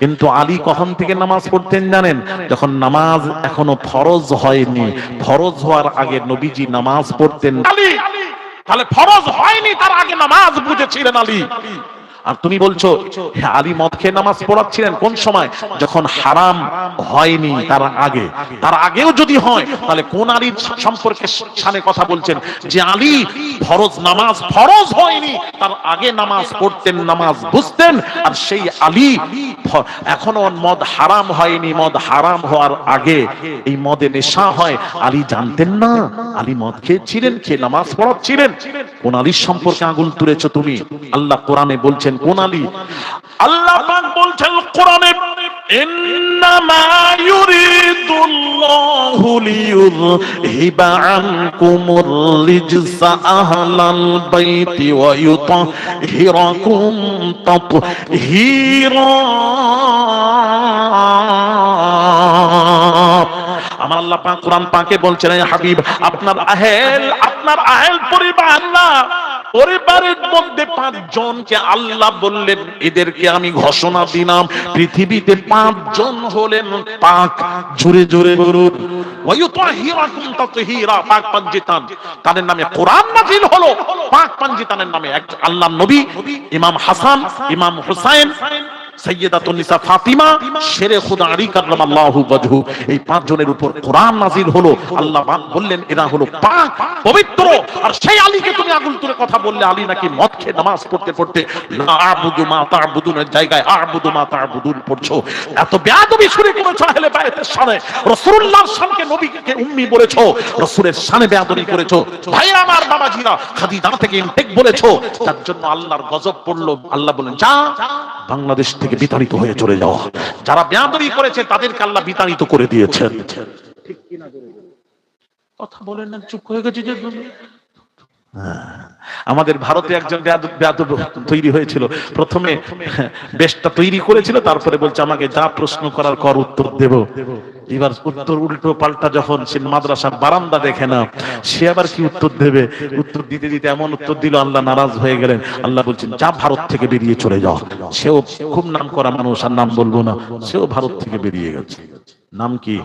কিন্তু আলী কখন থেকে নামাজ পড়তেন জানেন? যখন নামাজ এখনো ফরজ হয়নি, ফরজ হওয়ার আগে নবীজি নামাজ পড়তেন। আলী তাহলে ফরজ হয়নি, তার আগে নামাজ বুঝেছিলেন আলী। আর তুমি বলছো আলী মদ খেয়ে নামাজ পড়াচ্ছিলেন কোন সময়? যখন হারাম হয়নি, তার আগে। তার আগেও যদি হয়, তাহলে কোন আলীর সম্পর্কে শানে কথা বলছেন? যে আলী ফরজ নামাজ ফরজ হয়নি, তার আগে নামাজ পড়তেন, নামাজ বুঝতেন। আর সেই আলী এখনো মদ হারাম হয়নি, মদ হারাম হওয়ার আগে এই মদে নেশা হয়, আলী জানতেন না? আলী মদ খেয়েছিলেন, খেয়ে নামাজ পড়াচ্ছিলেন। কোন আলীর সম্পর্কে আঙুল তুলেছো তুমি? আল্লাহ কোরআনে বলছেন কোন আলী? আল্লাহ পাক বলছেন কোরআনে, ইন্নামা ইউরিদুল্লাহু লিইয়ুযহিবা আনকুমুর রিজসা আহলাল বাইতি ওয়া ইউতাহহিরাকুম তাতহীরা। আমার আল্লাহ পাক কোরআন পাকে বলছেন, হে হাবিব, আপনার আহেল পরিবার না, পরিবারের মধ্যে ৫ জনকে আল্লাহ বললেন, এদেরকে আমি ঘোষণা দিলাম পৃথিবীতে ৫ জন হলেন পাক। জোরে জোরে বলুন, ওয়ায়ুতাহিরাকুম তাতহীরা, পাক পাঞ্জিতান। তাদের নামে কোরআন নাযিল হলো, পাক পাঞ্জিতানের নামে। আল্লাহর নবী, ইমাম হাসান, ইমাম হুসাইন, সাইয়্যিদাতুন নিসা ফাতিমা, শেরে খুদা আলী কাররামাল্লাহু ওয়াজহু, এই ৫ জনের উপর কোরআন নাযিল হলো। আল্লাহ বললেন এরা হলো পাক, পবিত্র। আর সেই আলীকে তুমি আগুন তুলে কথা বললে আলী নাকি মদ খেয়ে নামাজ পড়তে পড়তে লা আ'বুদু মা তা'বুদুনের জায়গায় আ'বুদু মা তা'বুদুন পড়ছো। এত বেয়াদবি শুরু করেছো আহলে বাইতের শানে। রাসূলুল্লাহর শানকে, নবীকে উম্মি বলেছো, রাসূলের শানে বেয়াদবি করেছো। ভাই আমার বাবাজিরা, খাদিজা থেকে ইনটেক বলেছো, তার জন্য আল্লাহর গজব পড়লো। আল্লাহ বলেন যা, বাংলাদেশ থেকে বিতাড়িত হয়ে চলে যাওয়া। যারা বেয়াদবি করেছে তাদেরকে আল্লাহ বিতাড়িত করে দিয়েছেন। ঠিক কি না? কথা বলেন না, চুপ হয়ে গেছে যে। আমাদের ভারতে একজন বেয়াদব তৈরি হয়েছিল, প্রথমে বেশটা তৈরি করেছিল, তারপরে বলছে আমাকে যা প্রশ্ন করার কর উত্তর দেব। এবার উত্তর উল্টো পাল্টা যখন সে মাদ্রাসার বারান্দা দেখে না, সে আবার কি উত্তর দেবে, উত্তর দিতে দিতে এমন উত্তর দিল আল্লাহ নারাজ হয়ে গেলেন। আল্লাহ বলছেন যা ভারত থেকে বেরিয়ে চলে যাও। সেও খুব নাম করা মানুষ, আর নাম বলবো না, সেও ভারত থেকে বেরিয়ে গেছে। নাম কি?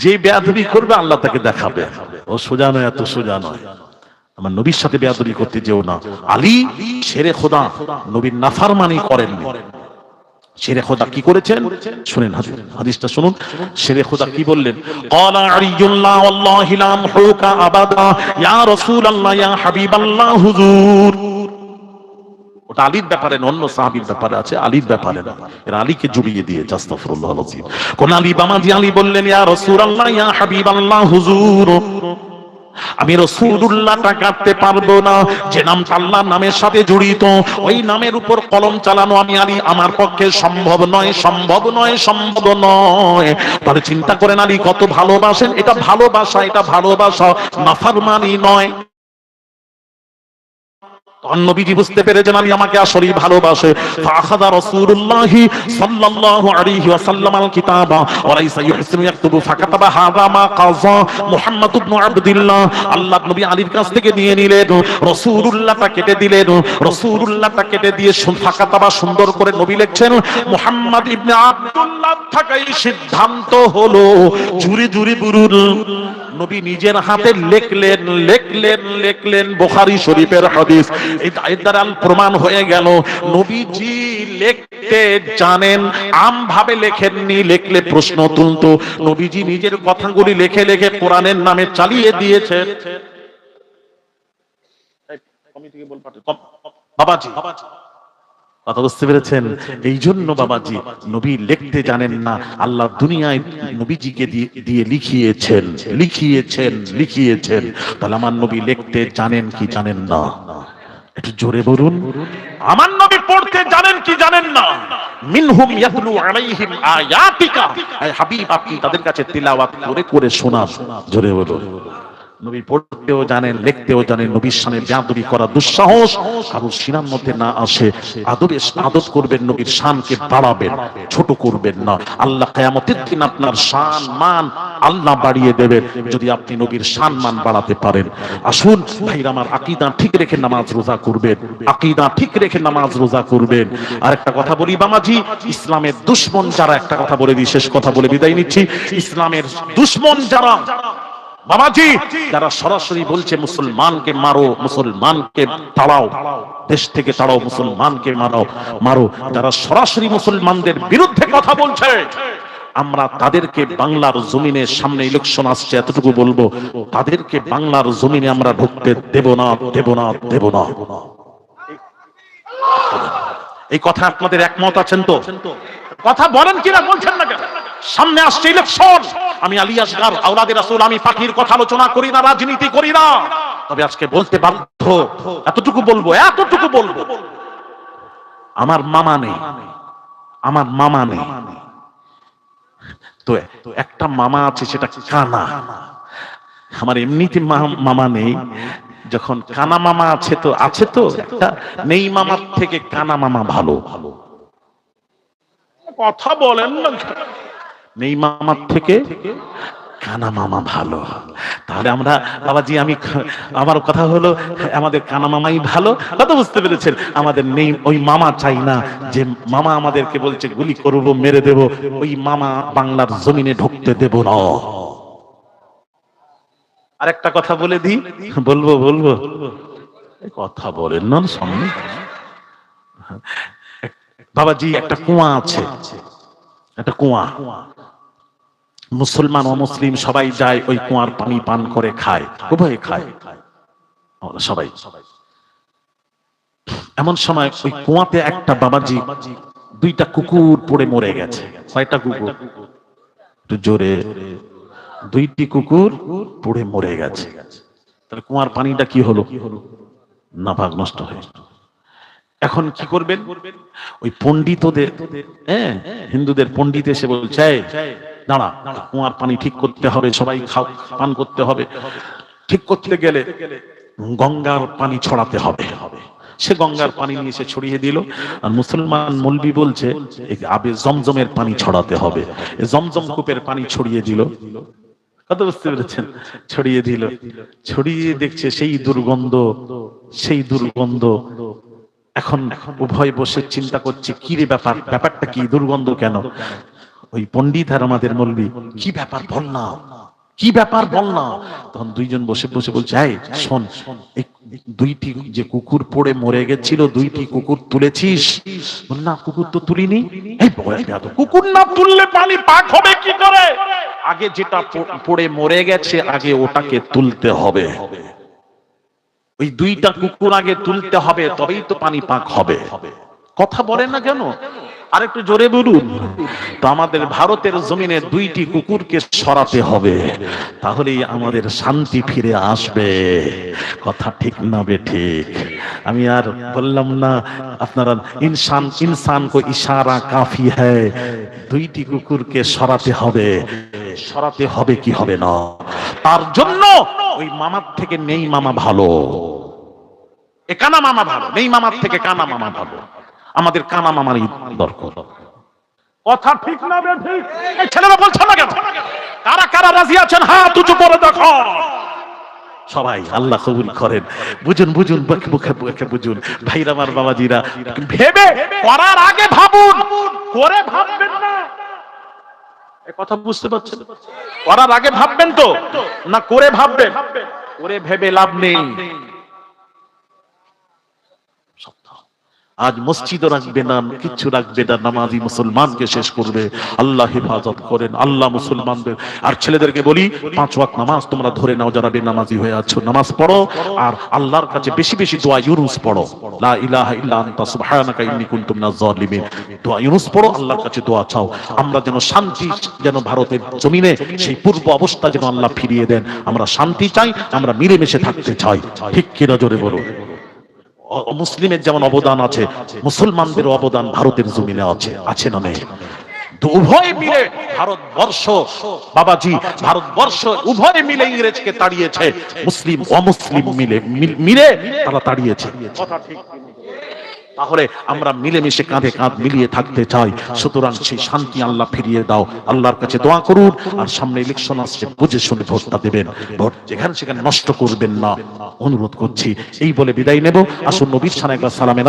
যে বেয়াদবি করবে আল্লাহ তাকে দেখাবে। ও সোজা নয়, এত সোজা নয়। আমার নবীর সাথে বেয়াদবি করতে যেও না। আলী শেরে খোদা, নবীর নাফরমানি করেননি। শেরে খোদা কি করেছেন শুনেন, হাদিসটা শুনুন। শেরে খোদা কি বললেন? ক্বালা আলিয়ুল্লাহ ওয়াল্লাহি লা আমহুকা আবাদা ইয়া রাসূলুল্লাহ ইয়া হাবিবাল্লাহ হুজুর। ওটা আলীর ব্যাপারে, অন্য সাহাবীর ব্যাপারে আছে, আলীর ব্যাপারে না। এরা আলীকে জুড়িয়ে দিয়ে আস্তাগফিরুল্লাহ আলাযীম। কোন আলী? বামাজি আলী বললেন ইয়া রাসূলুল্লাহ ইয়া হাবিবাল্লাহ হুজুর, আমি রাসূলুল্লাহটা কাটতে পারবো না। যে নামটা আল্লাহর নামের সাথে জড়িত, ওই নামের উপর কলম চালানো আমি আলী আমার পক্ষে সম্ভব নয়, সম্ভব নয়, সম্ভব নয়। তাহলে চিন্তা করেন আলী কত ভালোবাসেন। এটা ভালোবাসা, এটা ভালোবাসা, নাফরমানি নয়। নবীজি বুঝতে পেরেছেন আমি আমাকে আসলেই ভালোবাসে। ফাখাযা রাসূলুল্লাহ সাল্লাল্লাহু আলাইহি ওয়াসাল্লাম আল কিতাবা ওয়া লাইসা ইহসিনু ইয়াকতুবু ফাকাতাবা হাযা মা কাযা মুহাম্মদ ইবনে আবদুল্লাহ। আল্লাহ নবী আলীর কাছ থেকে নিয়ে নিলেন, রাসূলুল্লাহটা কেটে দিলেন। রাসূলুল্লাহটা কেটে দিয়ে ফাকাতাবা সুন্দর করে নবী লিখছেন মুহাম্মদ ইবনে আবদুল্লাহ থাকাই সিদ্ধান্ত হলো। জুরি জুরি বুরুল নবী নিজের হাতে লিখলেন, লিখলেন, লিখলেন। বুখারী শরীফের হাদিস। এর দ্বারা প্রমাণ হয়ে গেল নবীজি লিখতে জানেন, আমভাবে লেখেননি। লিখলে প্রশ্ন তুলতো। নবীজি নিজের কথাগুলি লিখে লিখে কোরআনের নামে চালিয়ে দিয়েছেন। বাবাজি কথা বুঝতে পেরেছেন? এই জন্য বাবাজি নবী লিখতে জানেন না, আল্লাহ দুনিয়ায় নবীজিকে দিয়ে লিখিয়েছেন, লিখিয়েছেন, লিখিয়েছেন। তাহলে আমার নবী লিখতে জানেন কি জানেন না? একটু জোরে বলুন, আমার নবী পড়তে জানেন কি জানেন না? মিনহুম ইয়াতলু আলাইহিম আয়াতিকা, হে হাবিব আপনি তাদের কাছে তিলাওয়াত করে করে শোনান। জোরে বলুন। নবী পড়তেও জানেন, লিখতেও জানেন। নবীর সামনে বেয়াদবি করা দুঃসাহস কারো সিনার মধ্যে না আসে। আদব করবেন, নবীর শানকে বাড়াবেন, ছোট করবেন না। আল্লাহ কিয়ামতের দিন আপনার শান মান আল্লাহ বাড়িয়ে দেবেন যদি আপনি নবীর শান মান বাড়াতে পারেন। আসুন ভাইরা আমার, আকীদা ঠিক রেখে নামাজ রোজা করবেন, আকীদা ঠিক রেখে নামাজ রোজা করবেন। আর একটা কথা বলি বামাজি, ইসলামের দুশমন যারা, একটা কথা বলে দিই, শেষ কথা বলে বিদায় নিচ্ছি। ইসলামের দুশমন যারা বাবাজি, যারা সরাসরি বলছে মুসলমানকে মারো, মুসলমানকে তাড়াও, দেশ থেকে তাড়াও, মুসলমানকে মারো মারো, যারা সরাসরি মুসলমানদের বিরুদ্ধে কথা বলছে, আমরা তাদেরকে বাংলার জমিনে, সামনে ইলেকশন আসছে, এতটুকু বলবো, তাদেরকে বাংলার জমিনে আমরা ঢুকতে দেব না, দেব না, দেব না। এই কথা আপনাদের একমত আছেন তো? কথা বলেন কিনা, বলছেন না কেন? সামনে আসছে ইলেকশন। আমি আলী আসগার আওলাদে রাসূল, আমি পার্টির কথা আলোচনা করি না, রাজনীতি করি না, তবে আজকে বলতে বাধ্য, এতটুকু বলবো, এতটুকু বলবো। আমার মামা নেই, আমার মামা নেই তো একটা মামা আছে, সেটা কানা। আমার এমনিতে মামা নেই, যখন কানা মামা আছে তো আছে, তো একটা নেই মামার থেকে কানা মামা ভালো। কথা বলেন না, নেই মামার থেকে কানা মামা ভালো। তাহলে আমরা বাবাজি, আমি আমার কথা হলো আমাদের কানা মামাই ভালো। কথা বুঝতে পেরেছেন? আমাদের নেই ওই মামা চাই না, যে মামা আমাদেরকে বলছে গুলি করবো, মেরে দেব, ওই মামা বাংলার জমিনে ঢুকতে দেব না। আরেকটা কথা বলে দিই, বলবো বলবো, কথা বলেন না সামনে। বাবাজি একটা কুয়া আছে, একটা কুয়া, মুসলমান ও মুসলিম সবাই যায় ওই কুয়ার পানি পান করে, খায়, উভয়ে খায়, আমরা সবাই। এমন সময় ওই কুয়াতে একটা বাবাজি দুইটা কুকুর পড়ে মরে গেছে। কয়টা কুকুর? একটু জোরে। দুইটি কুকুর পড়ে মরে গেছে। তাহলে কুয়ার পানিটা কি হলো? নাপাক, নষ্ট হয়ে। এখন কি করবেন? ওই পণ্ডিতদের, হিন্দুদের পণ্ডিত এসে বলছে দাঁড়া, কুয়ার পানি ঠিক করতে হবে, সবাই পান করতে হবে। ঠিক করতে গেলে গঙ্গার পানি ছড়াতে হবে। সে গঙ্গার পানি নিয়ে এসে ছড়িয়ে দিল, আর মুসলমান মৌলবি বলছে আবে জমজমের পানি ছড়াতে হবে। জমজম কূপের পানি ছড়িয়ে দিল, কত বুঝতে পেরেছেন? ছড়িয়ে দিল, ছড়িয়ে দেখছে সেই দুর্গন্ধ, সেই দুর্গন্ধ। এখন উভয় বসে চিন্তা করছে কি রে ব্যাপার, ব্যাপারটা কি, দুর্গন্ধ কেন? ওই পণ্ডিত আর আমাদের মৌলবি, কি ব্যাপার বল না, কি ব্যাপার বল না। তখন দুইজন বসে বসে বলছে, এই শোন, এই দুইটি যে কুকুর পড়ে মরে গেছিল, দুইটি কুকুর তুলেছিস? না, কুকুর তো তুলিনি। এই কুকুর না তুললে পানি পাক হবে কি করে? আগে যেটা পড়ে মরে গেছে আগে ওটাকে তুলতে হবে, ওই দুইটা কুকুর আগে তুলতে হবে, তবেই তো পানি পাক হবে। কথা বলেন না কেন? আর একটু জোরে বলুন। তো আমাদের ভারতের জমিনে দুইটি কুকুরকে সরাতে হবে, তাহলেই আমাদের শান্তি ফিরে আসবে। কথা ঠিক না বে ঠিক? আমি আর বললাম না, আপনারা ইনসান ইনসান কো ইশারা কাফি হ্যায়, দুইটি কুকুরকে সরাতে হবে, সরাতে হবে কি হবে না। তার জন্য ওই মামার থেকে নেই মামা ভালো, এ কানা মামা ভালো, নেই মামার থেকে কানা মামা ভালো। আমাদের কানা মামারই দরকার। কথা ঠিক না বে ঠিক? এই ছেলেরা বলছে না কেন? কারা কারা রাজি আছেন হাত উঁচু করে দেখো সবাই। আল্লাহ কবুল করেন। বুঝুন বুঝুন, বুকে বুকে বুঝুন ভাইরা, আমার বাবাজিরা, ভেবে করার আগে ভাবুন, করে ভাববেন না। এই কথা বুঝতে পারছেন? করার আগে ভাববেন তো, না করে ভাববেন? করে ভেবে লাভ নেই। আজ মসজিদও রাখবে না, কিচ্ছু রাখবে না, নামাজি মুসলমানকে শেষ করবে। আল্লাহ হেফাজত করেন, আল্লাহ মুসলমানদের। আর ছেলেদেরকে বলি, 5 ওয়াক্ত নামাজ তোমরা ধরে নাও, যারা বেনামাজি হয়ে আছো নামাজ পড়ো, আর আল্লাহর কাছে বেশি বেশি দোয়া ইউনুস পড়ো, লা ইলাহা ইল্লা আনতা সুবহানাকা ইন্নী কুনতু মিনাজ জালিমিন। দোয়া ইউনুস পড়ো, আল্লাহর কাছে দোয়া চাও, আমরা যেন শান্তি, যেন ভারতের জমিনে সেই পূর্ব অবস্থা যেন আল্লাহ ফিরিয়ে দেন। আমরা শান্তি চাই, আমরা মিলেমিশে থাকতে চাই। ঠিক কিনা জোরে বলো? মুসলিমের যেমন অবদান আছে, মুসলমানদের অবদান ভারতের জমিনে আছে, আছে না নেই? তো উভয় মিলে ভারতবর্ষ, বাবাজি, ভারতবর্ষ উভয় মিলে ইংরেজকে তাড়িয়েছে, মুসলিম অমুসলিম মিলে মিলে তারা তাড়িয়েছে। কথা ঠিক? তাহলে আমরা মিলেমিশে কাঁধে কাঁধ মিলিয়ে থাকতে চাই। সুতরাং সেই শান্তি আল্লাহ ফিরিয়ে দাও, আল্লাহর কাছে দোয়া করুন। আর সামনে ইলেকশন আসছে, বুঝে শুনে ভোটটা দেবেন, ভোট যেখানে সেখানে নষ্ট করবেন না, অনুরোধ করছি। এই বলে বিদায় নেব। আসুন নবীর সালামে একবার সালামে